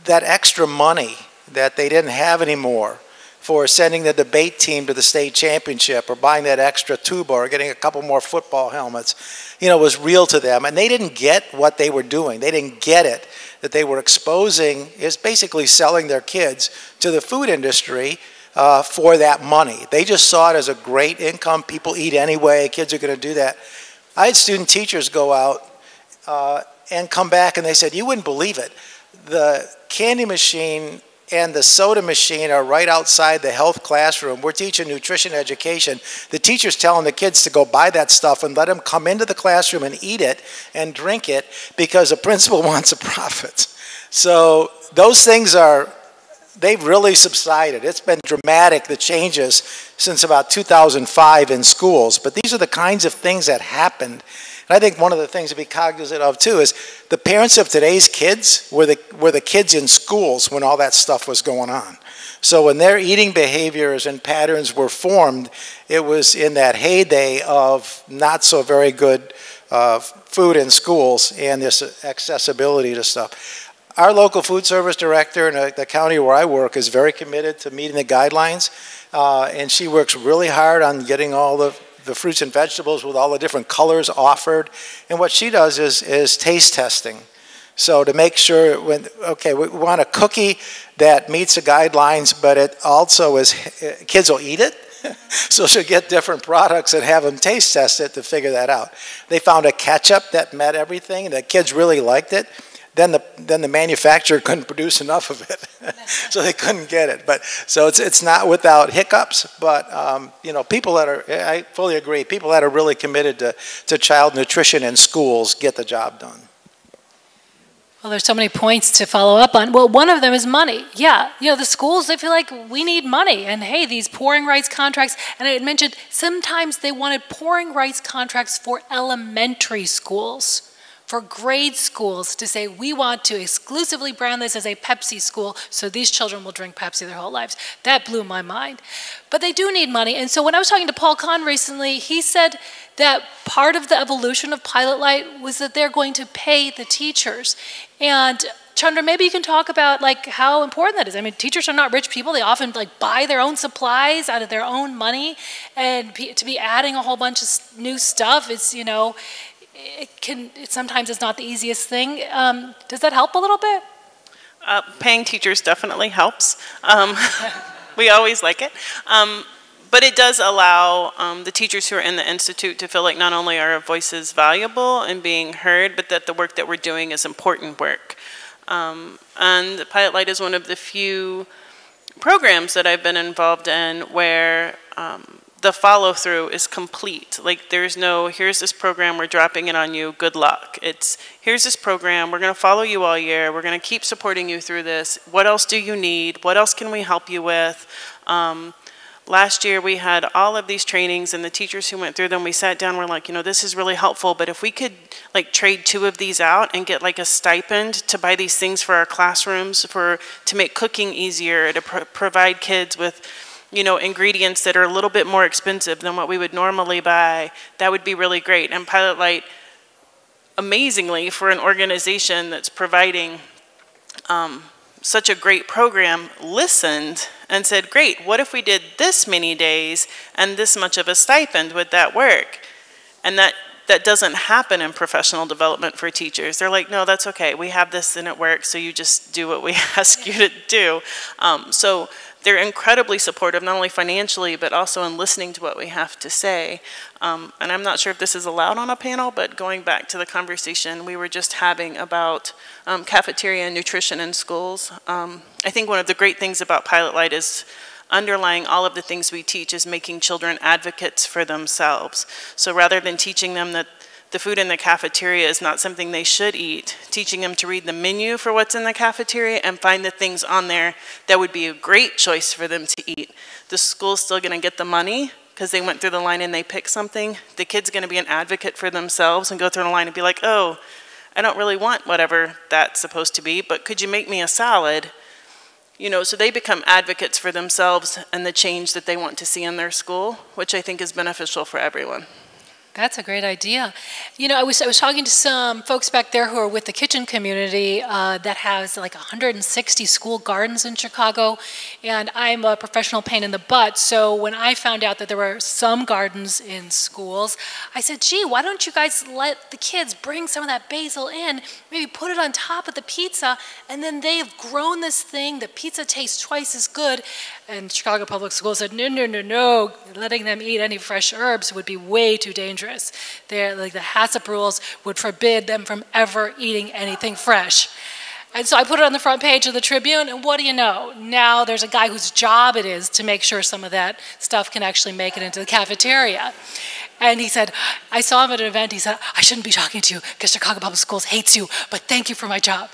Speaker 16: that extra money that they didn't have anymore for sending the debate team to the state championship or buying that extra tuba or getting a couple more football helmets, was real to them. And they didn't get what they were doing. They didn't get it, that they were exposing, is basically selling their kids to the food industry for that money. They just saw it as a great income. People eat anyway. Kids are going to do that. I had student teachers go out and come back and they said, you wouldn't believe it. The candy machine and the soda machine are right outside the health classroom. We're teaching nutrition education. The teacher's telling the kids to go buy that stuff and let them come into the classroom and eat it and drink it because the principal wants a profit. So those things they've really subsided. It's been dramatic, the changes since about 2005 in schools. But these are the kinds of things that happened. And I think one of the things to be cognizant of too is the parents of today's kids were the kids in schools when all that stuff was going on. So when their eating behaviors and patterns were formed, it was in that heyday of not so very good food in schools and this accessibility to stuff. Our local food service director in the county where I work is very committed to meeting the guidelines, and she works really hard on getting all the fruits and vegetables with all the different colors offered. And what she does is taste testing. So to make sure, okay, we want a cookie that meets the guidelines, but it also is, kids will eat it. So she'll get different products and have them taste test it to figure that out. They found a ketchup that met everything, and the kids really liked it. Then the manufacturer couldn't produce enough of it, so they couldn't get it. But so it's not without hiccups. But you know, people that are, I fully agree, people that are really committed to child nutrition in schools get the job done.
Speaker 15: Well, there's so many points to follow up on. Well, one of them is money. Yeah, you know, the schools, they feel like we need money. And hey, these pouring rights contracts, and I had mentioned sometimes they wanted pouring rights contracts for elementary schools, for grade schools, to say we want to exclusively brand this as a Pepsi school so these children will drink Pepsi their whole lives. That blew my mind. But they do need money. And so when I was talking to Paul Kahn recently, he said that part of the evolution of Pilot Light was that they're going to pay the teachers. And Chandra, maybe you can talk about like how important that is. I mean, teachers are not rich people. They often like buy their own supplies out of their own money, and to be adding a whole bunch of new stuff, it's, you know, sometimes it's not the easiest thing. Does that help a little bit?
Speaker 18: Paying teachers definitely helps. We always like it. But it does allow the teachers who are in the Institute to feel like not only are our voices valuable and being heard, but that the work that we're doing is important work. And Pilot Light is one of the few programs that I've been involved in where the follow-through is complete. Like, there's no, here's this program, we're dropping it on you, good luck. It's, here's this program, we're going to follow you all year, we're going to keep supporting you through this. What else do you need? What else can we help you with? Last year we had all of these trainings, and the teachers who went through them, we sat down, we're like, you know, this is really helpful, but if we could like trade 2 of these out and get like a stipend to buy these things for our classrooms, to make cooking easier, to provide kids with, you know, ingredients that are a little bit more expensive than what we would normally buy, that would be really great. And Pilot Light, amazingly, for an organization that's providing such a great program, listened and said, great, what if we did this many days and this much of a stipend? Would that work? And that doesn't happen in professional development for teachers. They're like, no, that's okay. We have this and it works, so you just do what we ask you to do. So they're incredibly supportive, not only financially, but also in listening to what we have to say. And I'm not sure if this is allowed on a panel, but going back to the conversation we were just having about cafeteria and nutrition in schools, I think one of the great things about Pilot Light is underlying all of the things we teach is making children advocates for themselves. So rather than teaching them that the food in the cafeteria is not something they should eat, teaching them to read the menu for what's in the cafeteria and find the things on there that would be a great choice for them to eat. The school's still going to get the money because they went through the line and they picked something. The kid's going to be an advocate for themselves and go through the line and be like, oh, I don't really want whatever that's supposed to be, but could you make me a salad? You know, so they become advocates for themselves and the change that they want to see in their school, which I think is beneficial for everyone.
Speaker 15: That's a great idea. You know, I was talking to some folks back there who are with the kitchen community that has like 160 school gardens in Chicago, and I'm a professional pain in the butt, so when I found out that there were some gardens in schools, I said, gee, why don't you guys let the kids bring some of that basil in, maybe put it on top of the pizza, and then they've grown this thing, the pizza tastes twice as good. And Chicago Public Schools said, no, no, no, no, letting them eat any fresh herbs would be way too dangerous. They're, like the HACCP rules would forbid them from ever eating anything fresh. And so I put it on the front page of the Tribune, and what do you know? Now there's a guy whose job it is to make sure some of that stuff can actually make it into the cafeteria. And he said, I saw him at an event, he said, I shouldn't be talking to you because Chicago Public Schools hates you, but thank you for my job.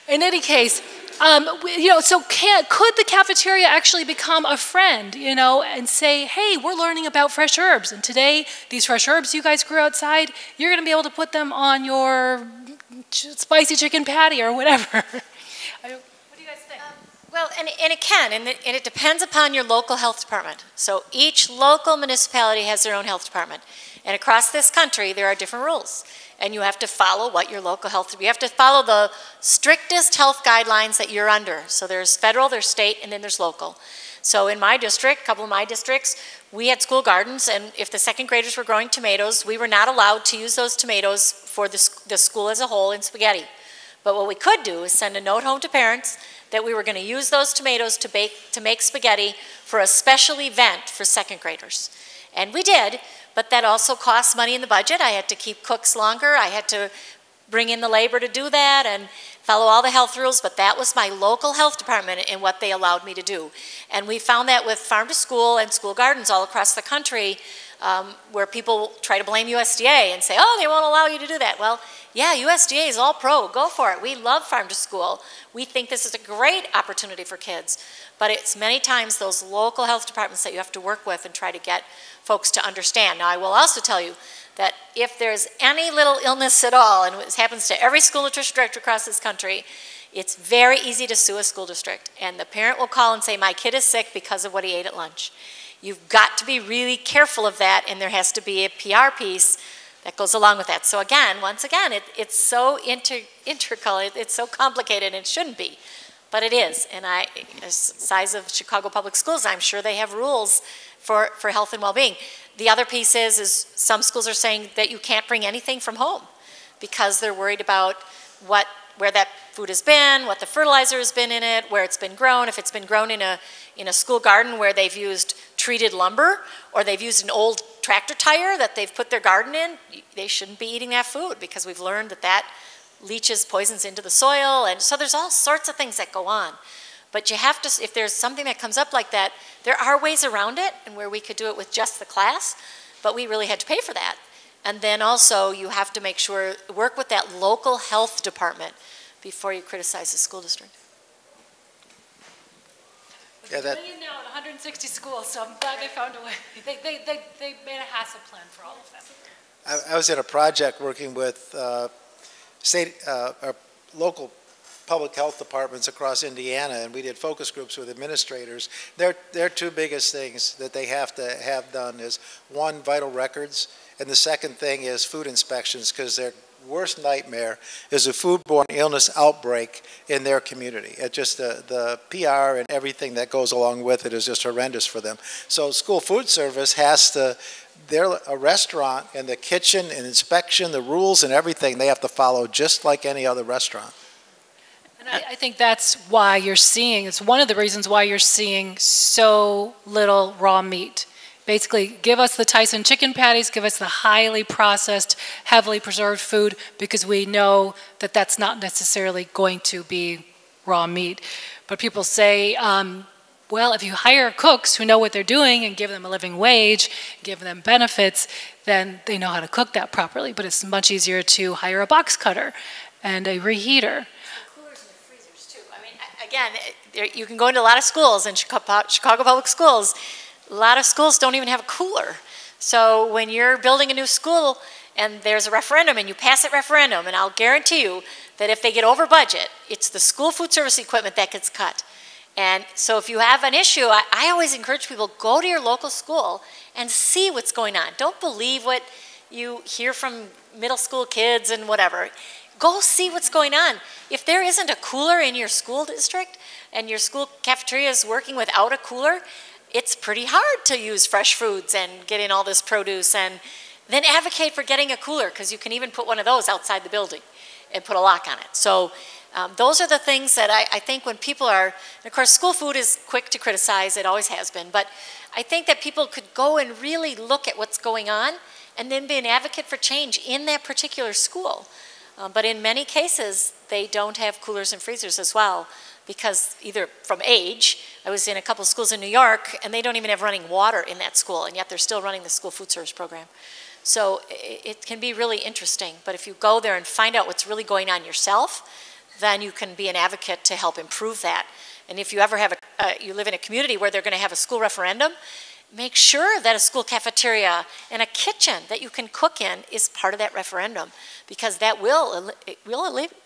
Speaker 15: In any case, you know, so could the cafeteria actually become a friend, you know, and say, hey, we're learning about fresh herbs, and today these fresh herbs you guys grew outside, you're going to be able to put them on your spicy chicken patty or whatever. What do you guys think?
Speaker 17: Well, and it can, and it depends upon your local health department. So each local municipality has their own health department. And across this country, there are different rules. And you have to follow what your local health, you have to follow the strictest health guidelines that you're under. So there's federal, there's state, and then there's local. So in my district, a couple of my districts, we had school gardens, and if the second graders were growing tomatoes, we were not allowed to use those tomatoes for the school as a whole in spaghetti. But what we could do is send a note home to parents that we were going to use those tomatoes to make spaghetti for a special event for second graders. And we did, but that also cost money in the budget. I had to keep cooks longer. I had to bring in the labor to do that and follow all the health rules, but that was my local health department and what they allowed me to do. And we found that with farm to school and school gardens all across the country, where people try to blame USDA and say, oh, they won't allow you to do that. Well, yeah, USDA is all pro. Go for it. We love farm to school. We think this is a great opportunity for kids. But it's many times those local health departments that you have to work with and try to get folks to understand. Now, I will also tell you that if there's any little illness at all, and it happens to every school nutrition director across this country, it's very easy to sue a school district. And the parent will call and say, my kid is sick because of what he ate at lunch. You've got to be really careful of that, and there has to be a PR piece that goes along with that. So again, once again, it's so integral, it's so complicated, and it shouldn't be, but it is. And the size of Chicago Public Schools, I'm sure they have rules for health and well-being. The other piece is some schools are saying that you can't bring anything from home because they're worried about where that food has been, what the fertilizer has been in it, where it's been grown. If it's been grown in a school garden where they've used treated lumber or they've used an old tractor tire that they've put their garden in, they shouldn't be eating that food because we've learned that leaches poisons into the soil. And so there's all sorts of things that go on. But you have to, if there's something that comes up like that, there are ways around it and where we could do it with just the class, but we really had to pay for that. And then also you have to make sure, work with that local health department before you criticize the school district.
Speaker 15: Yeah, that. Million now at 160 schools, so I'm glad they found a way. They made a HACCP plan for all of them.
Speaker 16: I was in a project working with local public health departments across Indiana, and we did focus groups with administrators. Their two biggest things that they have to have done is, one, vital records, and the second thing is food inspections, because their worst nightmare is a foodborne illness outbreak in their community. It just the PR and everything that goes along with it is just horrendous for them. So school food service has to, they're a restaurant, and the kitchen and inspection, the rules and everything, they have to follow just like any other restaurant.
Speaker 15: And I think that's why you're seeing, it's one of the reasons why you're seeing so little raw meat. Basically, give us the Tyson chicken patties, give us the highly processed, heavily preserved food, because we know that that's not necessarily going to be raw meat. But people say, well, if you hire cooks who know what they're doing and give them a living wage, give them benefits, then they know how to cook that properly. But it's much easier to hire a box cutter and a reheater.
Speaker 17: Again, you can go into a lot of schools, in Chicago Public Schools, a lot of schools don't even have a cooler. So when you're building a new school and there's a referendum and you pass that referendum, and I'll guarantee you that if they get over budget, it's the school food service equipment that gets cut. And so if you have an issue, I always encourage people, go to your local school and see what's going on. Don't believe what you hear from middle school kids and whatever. Go see what's going on. If there isn't a cooler in your school district and your school cafeteria is working without a cooler, it's pretty hard to use fresh foods and get in all this produce, and then advocate for getting a cooler, because you can even put one of those outside the building and put a lock on it. So those are the things that I think when people are, and of course school food is quick to criticize, it always has been, but I think that people could go and really look at what's going on and then be an advocate for change in that particular school. But in many cases, they don't have coolers and freezers as well, because either from age, I was in a couple of schools in New York, and they don't even have running water in that school, and yet they're still running the school food service program. So it can be really interesting, but if you go there and find out what's really going on yourself, then you can be an advocate to help improve that. And if you ever have you live in a community where they're going to have a school referendum, make sure that a school cafeteria and a kitchen that you can cook in is part of that referendum, because that will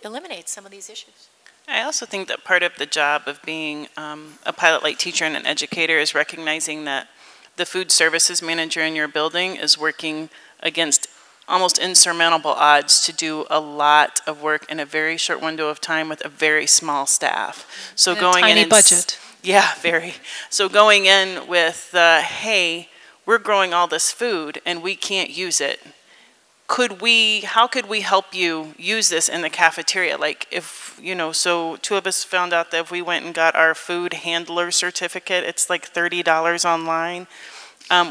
Speaker 17: eliminate some of these issues.
Speaker 18: I also think that part of the job of being a pilot light teacher and an educator is recognizing that the food services manager in your building is working against almost insurmountable odds to do a lot of work in a very short window of time with a very small staff. So
Speaker 15: and
Speaker 18: going
Speaker 15: a tiny
Speaker 18: in
Speaker 15: budget.
Speaker 18: Yeah, very. So going in with, hey, we're growing all this food and we can't use it. how could we help you use this in the cafeteria? Like if, you know, so two of us found out that if we went and got our food handler certificate, it's like $30 online.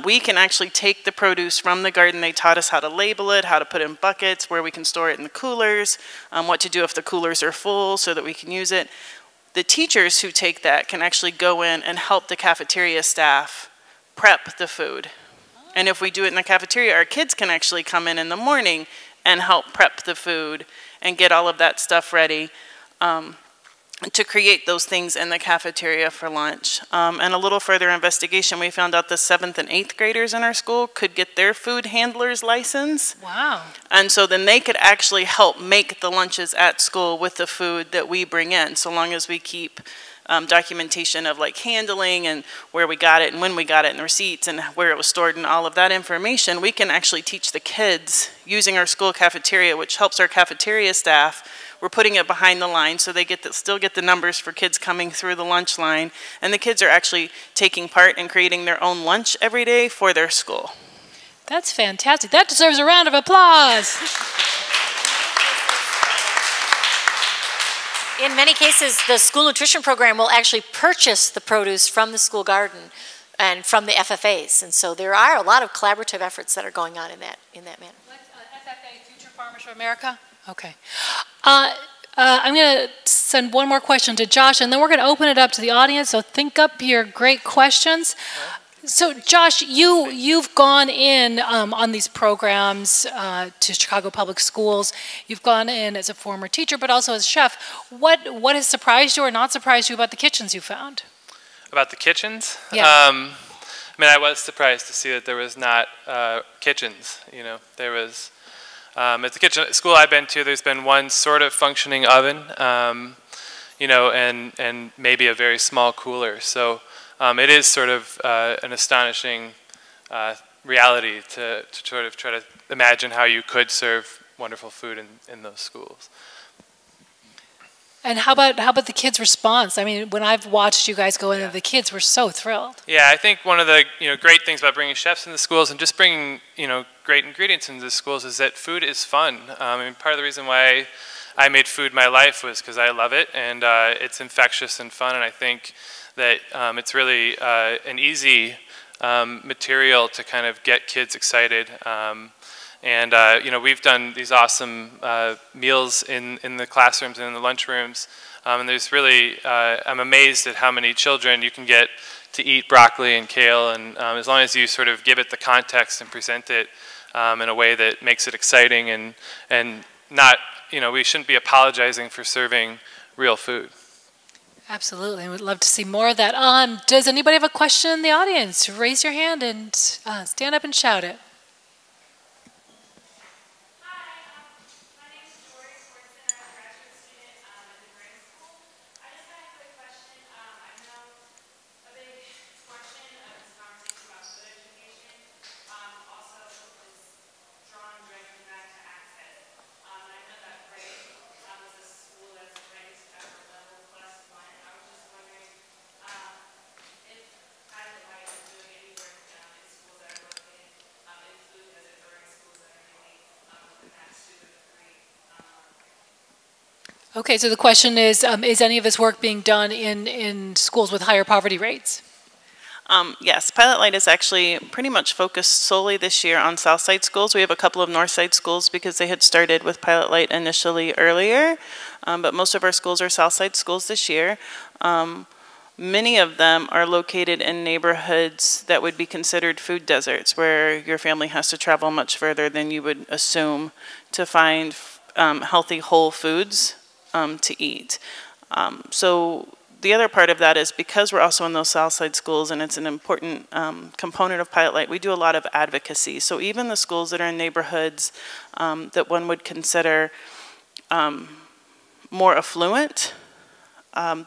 Speaker 18: We can actually take the produce from the garden. They taught us how to label it, how to put it in buckets, where we can store it in the coolers, what to do if the coolers are full so that we can use it. The teachers who take that can actually go in and help the cafeteria staff prep the food. And if we do it in the cafeteria, our kids can actually come in the morning and help prep the food and get all of that stuff ready to create those things in the cafeteria for lunch. And a little further investigation, we found out the 7th and 8th graders in our school could get their food handler's license.
Speaker 15: Wow.
Speaker 18: And so then they could actually help make the lunches at school with the food that we bring in, so long as we keep documentation of like handling and where we got it and when we got it and receipts and where it was stored and all of that information. We can actually teach the kids using our school cafeteria, which helps our cafeteria staff. We're putting it behind the line so they still get the numbers for kids coming through the lunch line, and the kids are actually taking part in creating their own lunch every day for their school.
Speaker 15: That's fantastic. That deserves a round of applause.
Speaker 17: In many cases, the school nutrition program will actually purchase the produce from the school garden and from the FFAs. And so there are a lot of collaborative efforts that are going on in that manner.
Speaker 15: FFA, Future Farmers for America? Okay. I'm going to send one more question to Josh, and then we're going to open it up to the audience. So think up your great questions. So Josh, you've gone in on these programs to Chicago Public Schools. You've gone in as a former teacher, but also as a chef. What has surprised you or not surprised you about the kitchens you found?
Speaker 14: About the kitchens?
Speaker 15: Yeah.
Speaker 14: I mean, I was surprised to see that there was not kitchens. You know, there was at the kitchen school I've been to. There's been one sort of functioning oven, you know, and maybe a very small cooler. So. It is sort of an astonishing reality to sort of try to imagine how you could serve wonderful food in those schools.
Speaker 15: And how about the kids' response? I mean, when I've watched you guys go in, the kids were so thrilled.
Speaker 14: Yeah, I think one of the great things about bringing chefs into schools and just bringing great ingredients into the schools is that food is fun. I mean, part of the reason why I made food my life was because I love it, and it's infectious and fun, and I think that it's really an easy material to kind of get kids excited. We've done these awesome meals in the classrooms and in the lunchrooms. And there's really, I'm amazed at how many children you can get to eat broccoli and kale. And as long as you sort of give it the context and present it in a way that makes it exciting and not, we shouldn't be apologizing for serving real food.
Speaker 15: Absolutely. We'd love to see more of that. Does anybody have a question in the audience? Raise your hand and stand up and shout it. Okay, so the question is any of this work being done in schools with higher poverty rates?
Speaker 18: Yes, Pilot Light is actually pretty much focused solely this year on Southside schools. We have a couple of Northside schools because they had started with Pilot Light initially earlier, but most of our schools are Southside schools this year. Many of them are located in neighborhoods that would be considered food deserts, where your family has to travel much further than you would assume to find healthy whole foods to eat. So the other part of that is because we're also in those Southside schools, and it's an important component of Pilot Light, we do a lot of advocacy. So even the schools that are in neighborhoods that one would consider more affluent,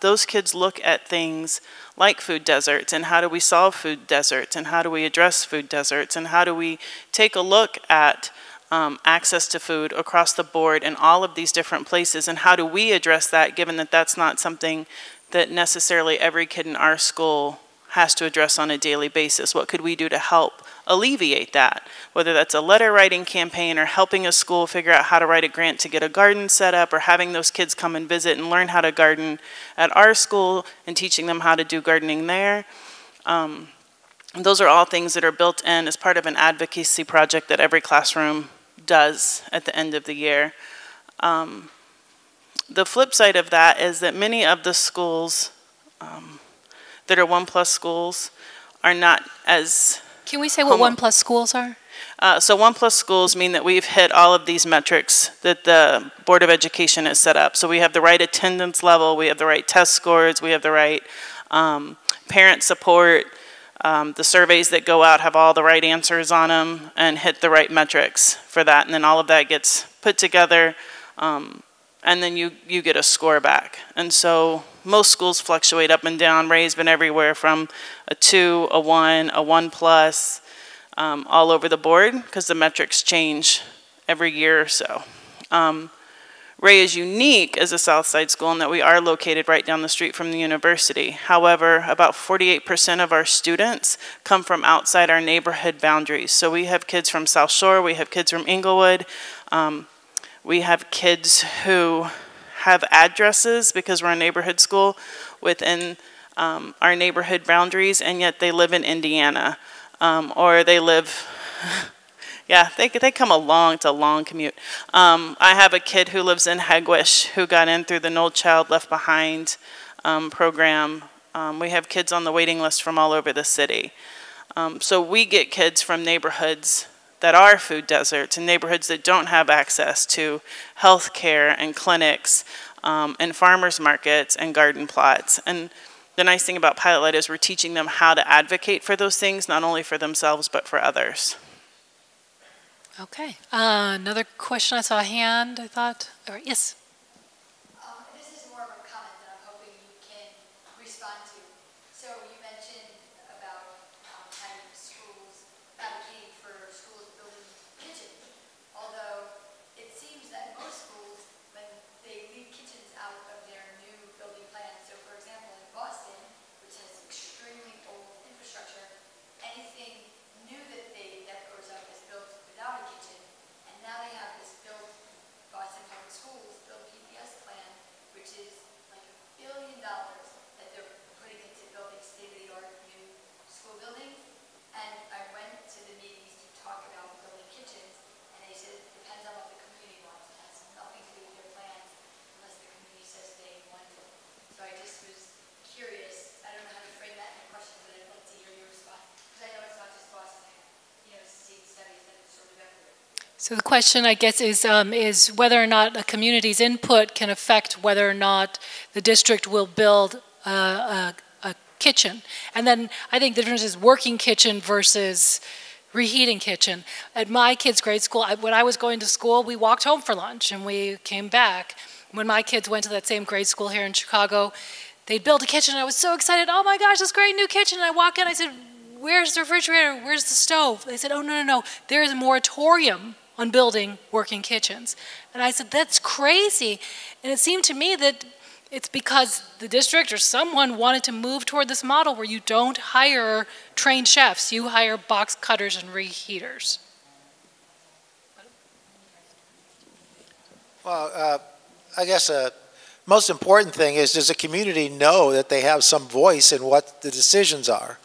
Speaker 18: those kids look at things like food deserts and how do we solve food deserts and how do we address food deserts and how do we take a look at access to food across the board in all of these different places, and how do we address that given that that's not something that necessarily every kid in our school has to address on a daily basis. What could we do to help alleviate that? Whether that's a letter writing campaign or helping a school figure out how to write a grant to get a garden set up, or having those kids come and visit and learn how to garden at our school and teaching them how to do gardening there. Those are all things that are built in as part of an advocacy project that every classroom does at the end of the year. The flip side of that is that many of the schools that are 1+ schools are not as...
Speaker 15: Can we say what 1+ schools are?
Speaker 18: So 1+ schools mean that we've hit all of these metrics that the Board of Education has set up. So we have the right attendance level, we have the right test scores, we have the right parent support. The surveys that go out have all the right answers on them and hit the right metrics for that. And then all of that gets put together, and then you get a score back. And so most schools fluctuate up and down. Ray's been everywhere from a 2, a 1, a 1+, all over the board, because the metrics change every year or so. Ray is unique as a Southside school in that we are located right down the street from the university. However, about 48% of our students come from outside our neighborhood boundaries. So we have kids from South Shore, we have kids from Inglewood, we have kids who have addresses because we're a neighborhood school within our neighborhood boundaries, and yet they live in Indiana, or they live... Yeah, they come along. It's a long commute. I have a kid who lives in Hegwish who got in through the No Child Left Behind program. We have kids on the waiting list from all over the city. So we get kids from neighborhoods that are food deserts and neighborhoods that don't have access to health care and clinics and farmers markets and garden plots. And the nice thing about Pilot Light is we're teaching them how to advocate for those things, not only for themselves, but for others.
Speaker 15: Okay. Another question. I saw a hand, I thought. All right, yes.
Speaker 19: This is more of a comment that I'm hoping you can respond to. So you mentioned about having schools advocating for schools building kitchens. Although it seems that most schools, when they leave kitchens out of their new building plans, so for example in Boston, which has extremely old infrastructure, anything new that goes up is built without a kitchen, and now they have this built Boston Public Schools built PPS plan, which is like $1 billion that they're putting into building state-of-the-art new school buildings. And I went to the meetings to talk about building kitchens, and they said it depends on what the community wants. It has nothing to do with their plans unless the community says they want it. So I just was curious. I don't know how to frame that in a question, but I'd like to hear your response, because I know it's not just Boston. See studies that are sort of everywhere.
Speaker 15: So the question, I guess, is whether or not a community's input can affect whether or not the district will build a kitchen. And then I think the difference is working kitchen versus reheating kitchen. At my kids' grade school, when I was going to school, we walked home for lunch and we came back. When my kids went to that same grade school here in Chicago, they built a kitchen and I was so excited. Oh my gosh, this great new kitchen. And I walk in, I said, where's the refrigerator? Where's the stove? They said, oh, no. There is a moratorium on building working kitchens. And I said, that's crazy. And it seemed to me that it's because the district or someone wanted to move toward this model where you don't hire trained chefs, you hire box cutters and reheaters.
Speaker 16: Well, I guess most important thing is, does the community know that they have some voice in what the decisions are?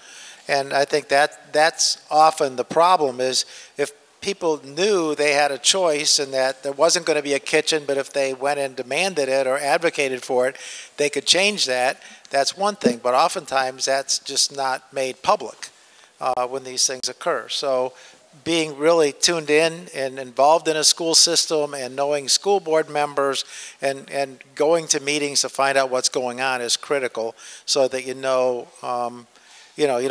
Speaker 16: And I think that's often the problem, is if people knew they had a choice and that there wasn't going to be a kitchen, but if they went and demanded it or advocated for it, they could change that. That's one thing, but oftentimes that's just not made public when these things occur. So being really tuned in and involved in a school system and knowing school board members and going to meetings to find out what's going on is critical, so that you know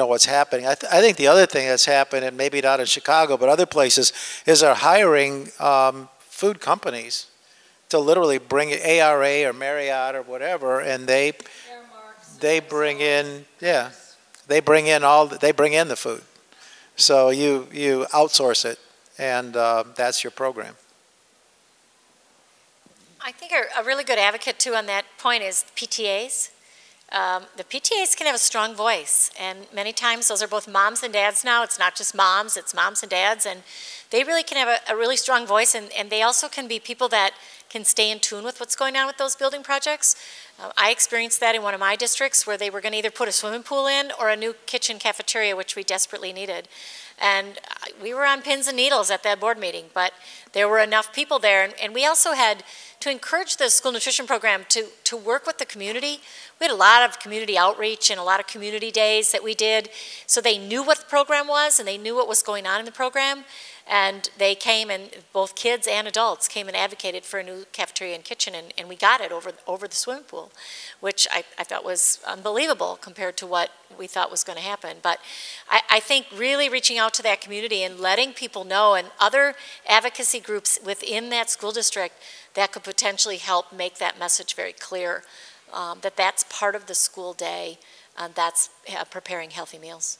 Speaker 16: what's happening. I think the other thing that's happened, and maybe not in Chicago, but other places, is they're hiring food companies to literally bring ARA or Marriott or whatever, and they bring in they bring in the food. So you outsource it, and that's your program.
Speaker 17: I think a really good advocate too on that point is PTAs. the PTAs can have a strong voice, and many times those are both moms and dads now. It's not just moms, it's moms and dads, and they really can have a really strong voice, and they also can be people that can stay in tune with what's going on with those building projects. I experienced that in one of my districts where they were going to either put a swimming pool in or a new kitchen cafeteria, which we desperately needed. And we were on pins and needles at that board meeting, but there were enough people there. And we also had to encourage the school nutrition program to work with the community. We had a lot of community outreach and a lot of community days that we did, so they knew what the program was and they knew what was going on in the program. And they came, and both kids and adults came and advocated for a new cafeteria and kitchen, and we got it over the swimming pool, which I thought was unbelievable compared to what we thought was going to happen. But I think really reaching out to that community and letting people know, and other advocacy groups within that school district that could potentially help make that message very clear, that that's part of the school day, that's preparing healthy meals.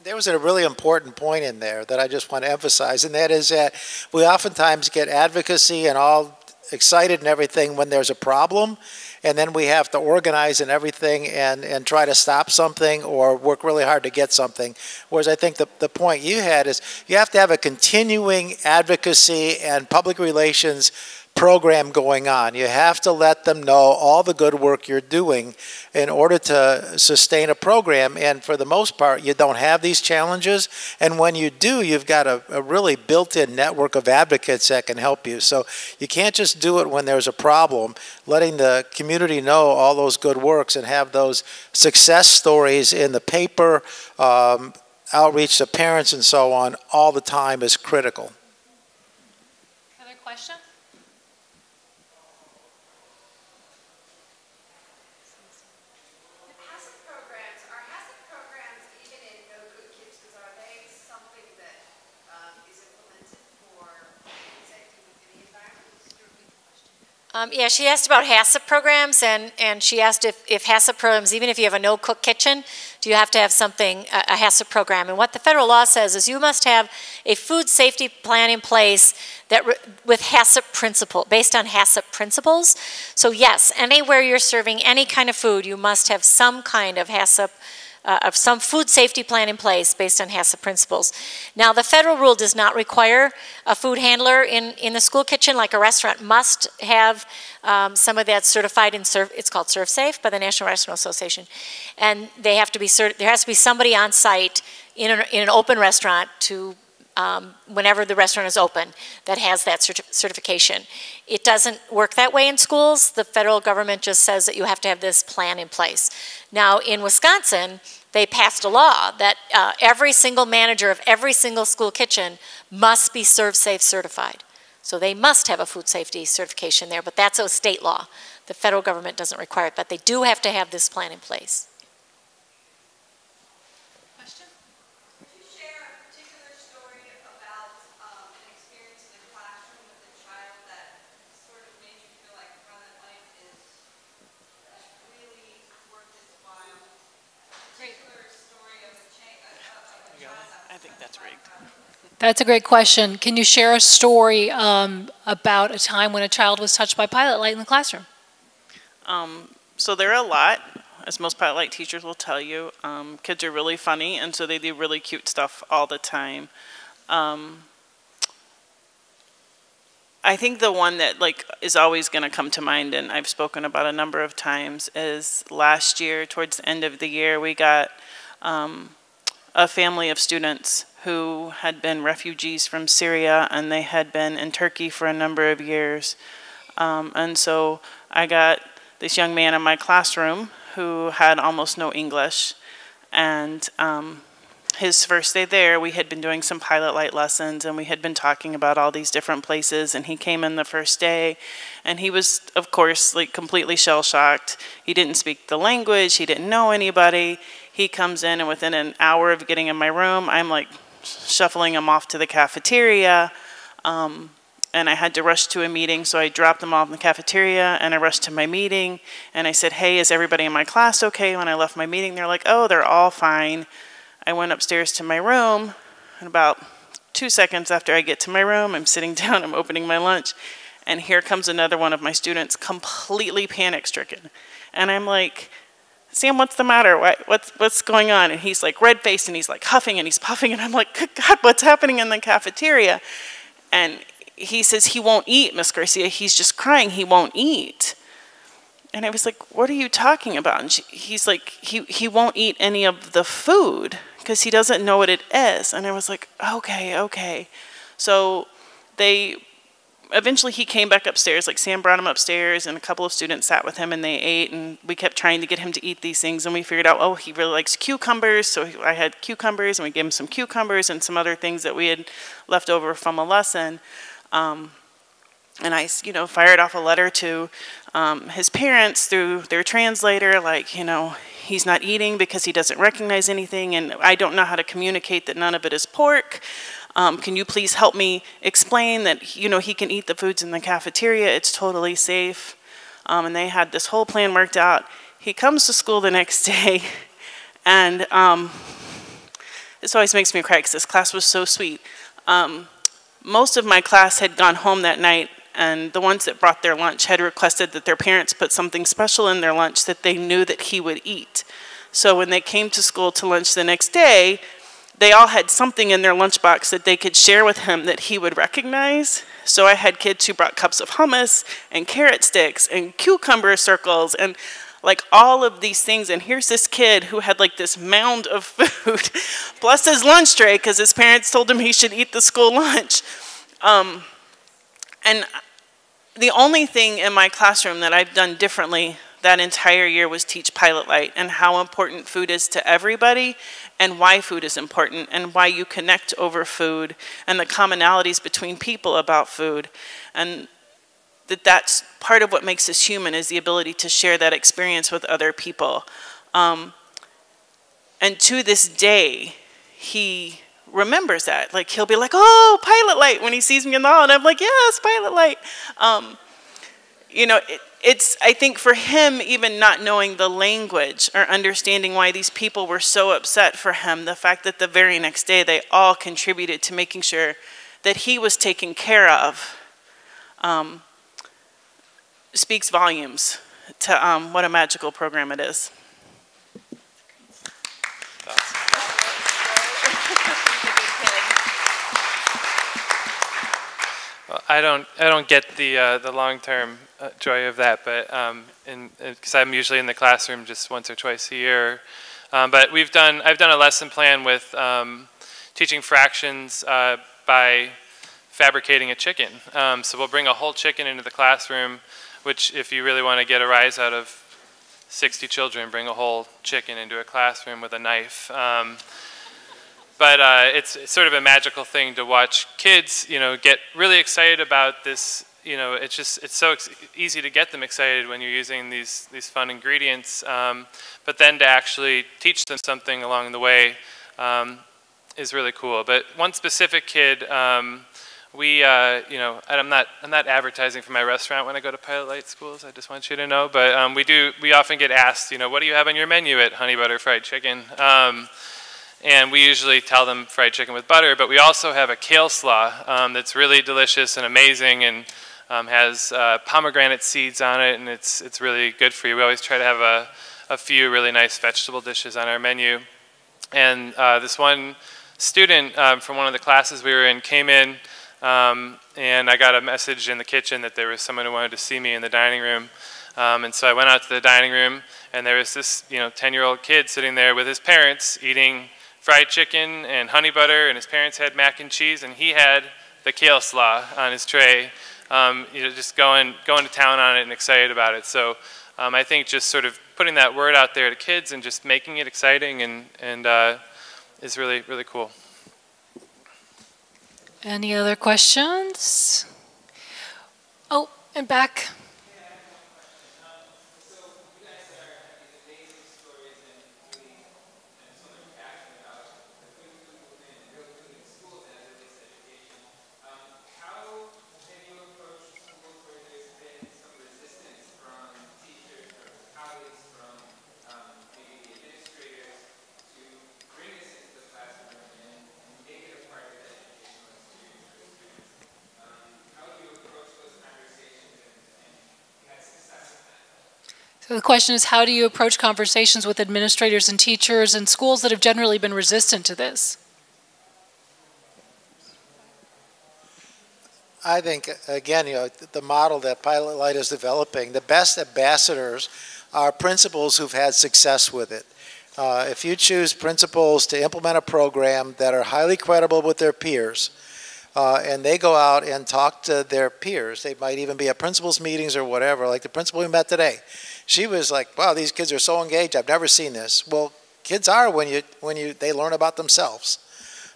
Speaker 16: There was a really important point in there that I just want to emphasize, and that is that we oftentimes get advocacy and all excited and everything when there's a problem, and then we have to organize and everything and try to stop something or work really hard to get something. Whereas I think the point you had is you have to have a continuing advocacy and public relations program going on. You have to let them know all the good work you're doing in order to sustain a program, and for the most part you don't have these challenges, and when you do, you've got a really built-in network of advocates that can help you. So you can't just do it when there's a problem. Letting the community know all those good works and have those success stories in the paper, outreach to parents and so on all the time is critical.
Speaker 15: Other question?
Speaker 17: Yeah, she asked about HACCP programs, and she asked if HACCP programs, even if you have a no-cook kitchen, do you have to have something, a HACCP program? And what the federal law says is you must have a food safety plan in place that with HACCP principle, based on HACCP principles. So yes, anywhere you're serving any kind of food, you must have some kind of HACCP, of some food safety plan in place based on HACCP principles. Now, the federal rule does not require a food handler in the school kitchen, like a restaurant must have some of that certified in it's called ServSafe by the National Restaurant Association. And they have to be there has to be somebody on site in an open restaurant to whenever the restaurant is open that has that certification. It doesn't work that way in schools. The federal government just says that you have to have this plan in place. Now, in Wisconsin, they passed a law that every single manager of every single school kitchen must be ServSafe certified. So they must have a food safety certification there, but that's a state law. The federal government doesn't require it, but they do have to have this plan in place.
Speaker 15: That's a great question. Can you share a story about a time when a child was touched by pilot light in the classroom?
Speaker 18: So there are a lot, as most pilot light teachers will tell you. Kids are really funny, and so they do really cute stuff all the time. I think the one that is always going to come to mind, and I've spoken about a number of times, is last year, towards the end of the year, we got a family of students who had been refugees from Syria, and they had been in Turkey for a number of years. And so I got this young man in my classroom who had almost no English, and his first day there, we had been doing some pilot light lessons, and we had been talking about all these different places, and he came in the first day, and he was, of course, completely shell-shocked. He didn't speak the language, he didn't know anybody. He comes in, and within an hour of getting in my room, I'm shuffling him off to the cafeteria, and I had to rush to a meeting, so I dropped them off in the cafeteria, and I rushed to my meeting, and I said, hey, is everybody in my class okay? When I left my meeting, they're like, oh, they're all fine. I went upstairs to my room, and about 2 seconds after I get to my room, I'm sitting down, I'm opening my lunch, and here comes another one of my students, completely panic-stricken. And I'm like, Sam, what's the matter? What's going on? And he's like red-faced and he's like huffing and he's puffing. And I'm like, good God, what's happening in the cafeteria? And he says, he won't eat, Miss Garcia. He's just crying. He won't eat. And I was like, what are you talking about? And he's like, he won't eat any of the food because he doesn't know what it is. And I was like, okay. So eventually he came back upstairs. Like Sam brought him upstairs and a couple of students sat with him and they ate, and we kept trying to get him to eat these things, and we figured out, oh, he really likes cucumbers. So I had cucumbers and we gave him some cucumbers and some other things that we had left over from a lesson. And I, fired off a letter to his parents through their translator, like, he's not eating because he doesn't recognize anything, and I don't know how to communicate that none of it is pork. Can you please help me explain that, he can eat the foods in the cafeteria, it's totally safe. And they had this whole plan worked out. He comes to school the next day, and this always makes me cry because this class was so sweet. Most of my class had gone home that night, and the ones that brought their lunch had requested that their parents put something special in their lunch that they knew that he would eat. So when they came to school to lunch the next day, they all had something in their lunchbox that they could share with him that he would recognize. So I had kids who brought cups of hummus and carrot sticks and cucumber circles and like all of these things. And here's this kid who had like this mound of food plus his lunch tray because his parents told him he should eat the school lunch. And the only thing in my classroom that I've done differently that entire year was teach Pilot Light and how important food is to everybody and why food is important and why you connect over food and the commonalities between people about food. And that's part of what makes us human, is the ability to share that experience with other people. And to this day, he remembers that. Like, he'll be like, oh, Pilot Light, when he sees me in the hall, and I'm like, yes, Pilot Light. It's, I think for him, even not knowing the language or understanding why these people were so upset for him, the fact that the very next day they all contributed to making sure that he was taken care of, speaks volumes to what a magical program it is.
Speaker 14: Well, I don't get the long-term joy of that, but because I'm usually in the classroom just once or twice a year. But I've done a lesson plan with teaching fractions by fabricating a chicken. So we'll bring a whole chicken into the classroom, which if you really want to get a rise out of 60 children, bring a whole chicken into a classroom with a knife. But it's sort of a magical thing to watch kids, get really excited about this. It's so easy to get them excited when you're using these fun ingredients. But then to actually teach them something along the way is really cool. But one specific kid, and I'm not advertising for my restaurant when I go to Pilot Light schools. I just want you to know. But we often get asked, what do you have on your menu at Honey Butter Fried Chicken? And we usually tell them fried chicken with butter, but we also have a kale slaw that's really delicious and amazing and has pomegranate seeds on it, and it's really good for you. We always try to have a few really nice vegetable dishes on our menu. And this one student from one of the classes we were in came in, and I got a message in the kitchen that there was someone who wanted to see me in the dining room. And so I went out to the dining room, and there was this 10-year-old kid sitting there with his parents eating fried chicken and honey butter, and his parents had mac and cheese, and he had the kale slaw on his tray, just going to town on it and excited about it. So I think just sort of putting that word out there to kids and just making it exciting and is really, really cool.
Speaker 15: Any other questions? Oh, and back. So the question is, how do you approach conversations with administrators and teachers and schools that have generally been resistant to this?
Speaker 16: I think, again, the model that Pilot Light is developing, the best ambassadors are principals who've had success with it. If you choose principals to implement a program that are highly credible with their peers, and they go out and talk to their peers, they might even be at principals meetings or whatever, like the principal we met today. She was like, wow, these kids are so engaged, I've never seen this. Well, kids are when they learn about themselves.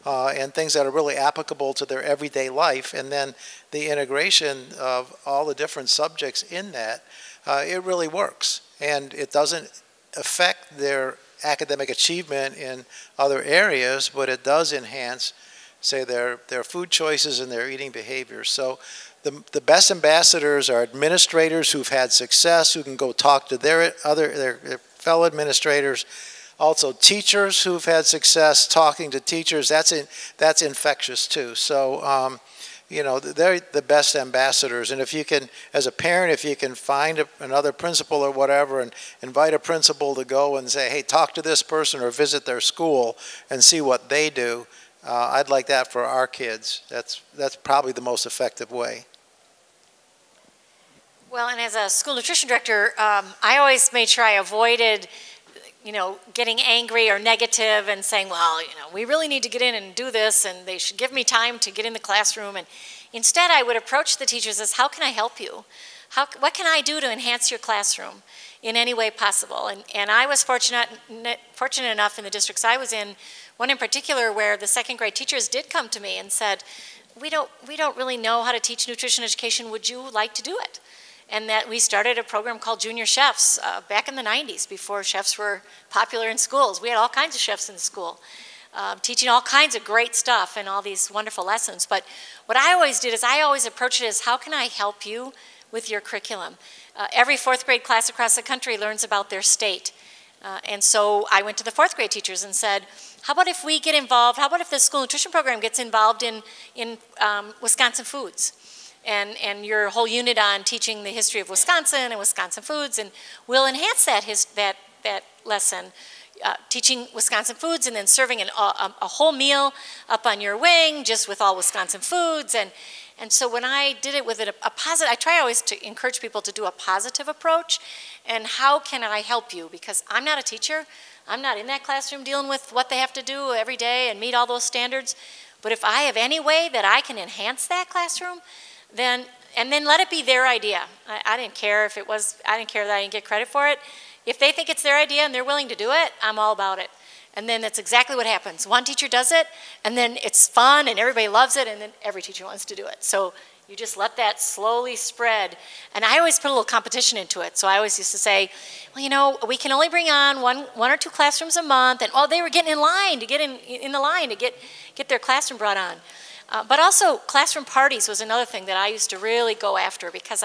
Speaker 16: And things that are really applicable to their everyday life, and then the integration of all the different subjects in that, it really works. And it doesn't affect their academic achievement in other areas, but it does enhance, say, their food choices and their eating behaviors. So the best ambassadors are administrators who've had success, who can go talk to their fellow administrators. Also, teachers who've had success talking to teachers, that's infectious too. So, they're the best ambassadors. And if you can, as a parent, if you can find another principal or whatever and invite a principal to go and say, hey, talk to this person or visit their school and see what they do, I'd like that for our kids. That's probably the most effective way.
Speaker 17: Well, and as a school nutrition director, I always made sure I avoided getting angry or negative and saying, well, we really need to get in and do this and they should give me time to get in the classroom. And instead, I would approach the teachers as, how can I help you? What can I do to enhance your classroom in any way possible? And I was fortunate enough in the districts I was in, one in particular where the second grade teachers did come to me and said, we don't really know how to teach nutrition education. Would you like to do it? And that we started a program called Junior Chefs back in the 90s, before chefs were popular in schools. We had all kinds of chefs in the school, teaching all kinds of great stuff and all these wonderful lessons. But what I always did is I always approached it as, how can I help you with your curriculum? Every fourth grade class across the country learns about their state. And so I went to the fourth grade teachers and said, how about if we get involved, how about if the school nutrition program gets involved in Wisconsin foods? And your whole unit on teaching the history of Wisconsin and Wisconsin foods, and we'll enhance that lesson, teaching Wisconsin foods and then serving a whole meal up on your wing just with all Wisconsin foods. And so when I did it with a positive, I try always to encourage people to do a positive approach. And how can I help you? Because I'm not a teacher. I'm not in that classroom dealing with what they have to do every day and meet all those standards. But if I have any way that I can enhance that classroom, then let it be their idea. I didn't care if it was, I didn't care that I didn't get credit for it. If they think it's their idea and they're willing to do it, I'm all about it. And then that's exactly what happens. One teacher does it, and then it's fun, and everybody loves it, and then every teacher wants to do it. So you just let that slowly spread. And I always put a little competition into it. So I always used to say, well, we can only bring on one or two classrooms a month. And they were getting in line to get in the line to get their classroom brought on. But also, classroom parties was another thing that I used to really go after, because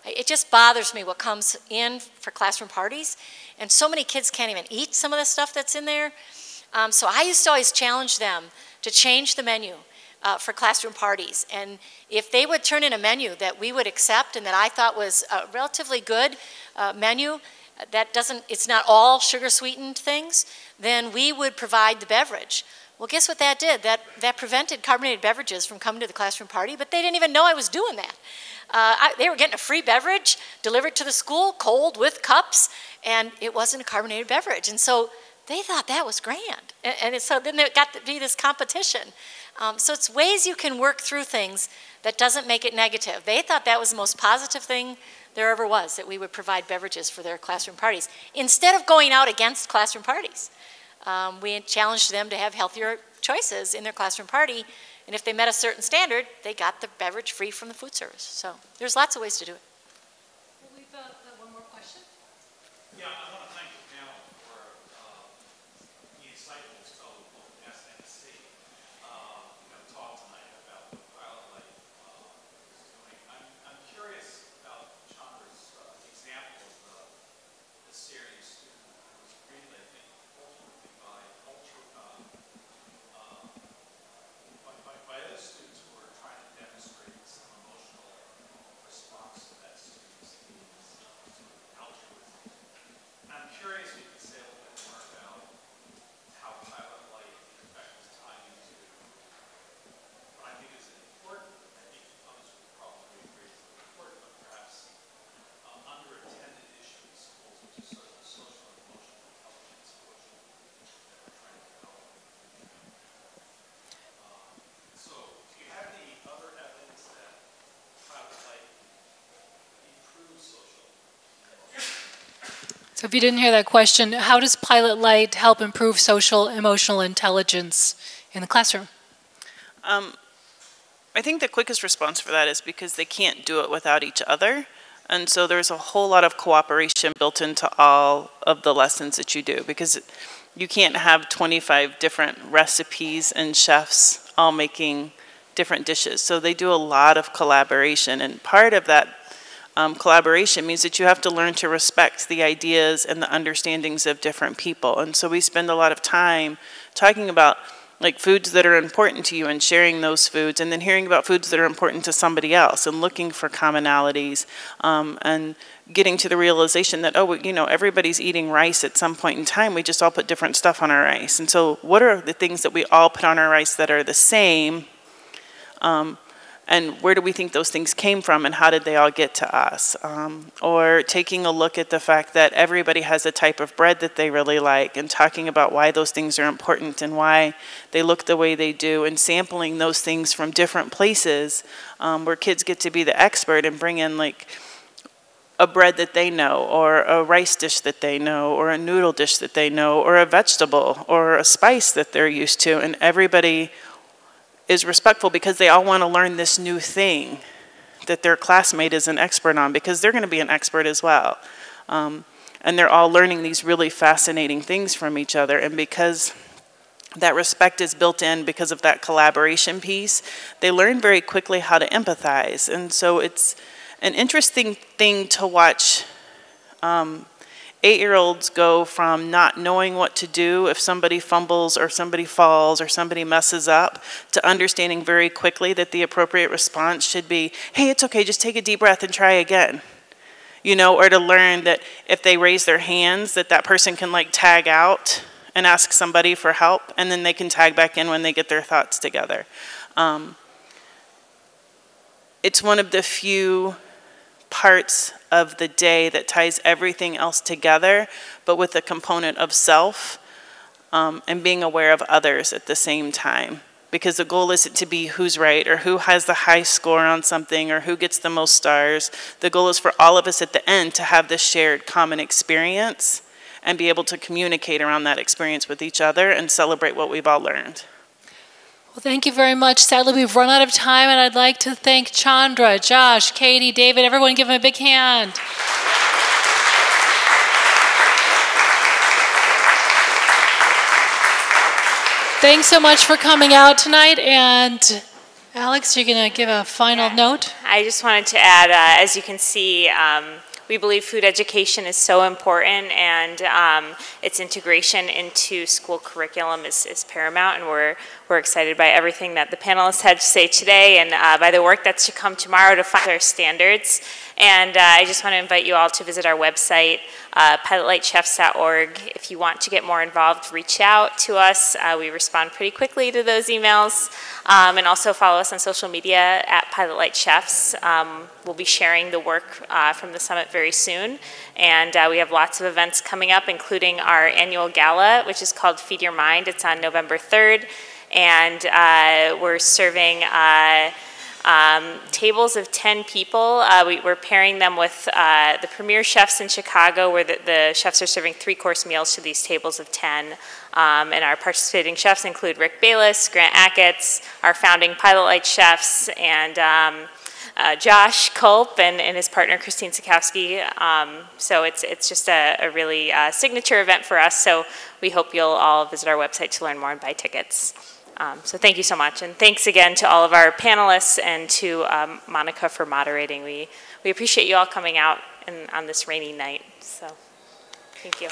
Speaker 17: it just bothers me what comes in for classroom parties. And so many kids can't even eat some of the stuff that's in there. So I used to always challenge them to change the menu for classroom parties. And if they would turn in a menu that we would accept and that I thought was a relatively good menu, it's not all sugar sweetened things, then we would provide the beverage. Well, guess what that did? That prevented carbonated beverages from coming to the classroom party, but they didn't even know I was doing that. They were getting a free beverage delivered to the school, cold, with cups, and it wasn't a carbonated beverage. And so they thought that was grand. So then there got to be this competition. So it's ways you can work through things that doesn't make it negative. They thought that was the most positive thing there ever was, that we would provide beverages for their classroom parties, instead of going out against classroom parties. We challenged them to have healthier choices in their classroom party, and if they met a certain standard, they got the beverage free from the food service. So there's lots of ways to do it.
Speaker 15: Well, we've got one more question.
Speaker 20: Yeah, I want to thank the panel for the insightful SNC talk tonight about what Pilot Light is doing. I'm curious about Chandra's example of the series student who was created, I think, ultimately by other students who are trying to demonstrate some emotional response to that student's needs, altruism.
Speaker 15: So if you didn't hear that question, how does Pilot Light help improve social emotional intelligence in the classroom?
Speaker 18: I think the quickest response for that is because they can't do it without each other. And so there's a whole lot of cooperation built into all of the lessons that you do, because you can't have 25 different recipes and chefs all making different dishes. So they do a lot of collaboration, and part of that collaboration means that you have to learn to respect the ideas and the understandings of different people. And so we spend a lot of time talking about like foods that are important to you and sharing those foods, and then hearing about foods that are important to somebody else and looking for commonalities, and getting to the realization that, oh, you know, everybody's eating rice at some point in time. We just all put different stuff on our rice. And so what are the things that we all put on our rice that are the same? And where do we think those things came from, and how did they all get to us? Or taking a look at the fact that everybody has a type of bread that they really like, and talking about why those things are important and why they look the way they do, and sampling those things from different places, where kids get to be the expert and bring in like a bread that they know, or a rice dish that they know, or a noodle dish that they know, or a vegetable, or a spice that they're used to, and everybody is respectful because they all want to learn this new thing that their classmate is an expert on, because they're going to be an expert as well. And they're all learning these really fascinating things from each other. And because that respect is built in because of that collaboration piece, they learn very quickly how to empathize. And so it's an interesting thing to watch 8-year-olds go from not knowing what to do if somebody fumbles or somebody falls or somebody messes up, to understanding very quickly that the appropriate response should be, hey, it's okay, just take a deep breath and try again. You know, or to learn that if they raise their hands, that that person can like tag out and ask somebody for help, and then they can tag back in when they get their thoughts together. It's one of the few parts of the day that ties everything else together, but with a component of self, and being aware of others at the same time. Because the goal isn't to be who's right, or who has the high score on something, or who gets the most stars. The goal is for all of us at the end to have this shared common experience and be able to communicate around that experience with each other and celebrate what we've all learned.
Speaker 15: Well, thank you very much. Sadly, we've run out of time, and I'd like to thank Chandra, Josh, Katie, David, everyone give them a big hand. Thanks so much for coming out tonight, and Alex, you're going to give a final note?
Speaker 1: I just wanted to add, as you can see, we believe food education is so important, and its integration into school curriculum is paramount, and we're excited by everything that the panelists had to say today, and by the work that's to come tomorrow to find our standards. And I just want to invite you all to visit our website, pilotlightchefs.org. If you want to get more involved, reach out to us. We respond pretty quickly to those emails. And also follow us on social media at Pilot Light Chefs. We'll be sharing the work from the summit very soon. And we have lots of events coming up, including our annual gala, which is called Feed Your Mind. It's on November 3rd. And we're serving tables of 10 people. We're pairing them with the premier chefs in Chicago, where the chefs are serving 3-course meals to these tables of 10. And our participating chefs include Rick Bayless, Grant Achatz, our founding Pilot Light chefs, and Josh Culp and his partner Christine Sikowski. So it's just a really signature event for us. So we hope you'll all visit our website to learn more and buy tickets. So thank you so much, and thanks again to all of our panelists and to Monica for moderating. We appreciate you all coming out on this rainy night. So thank you.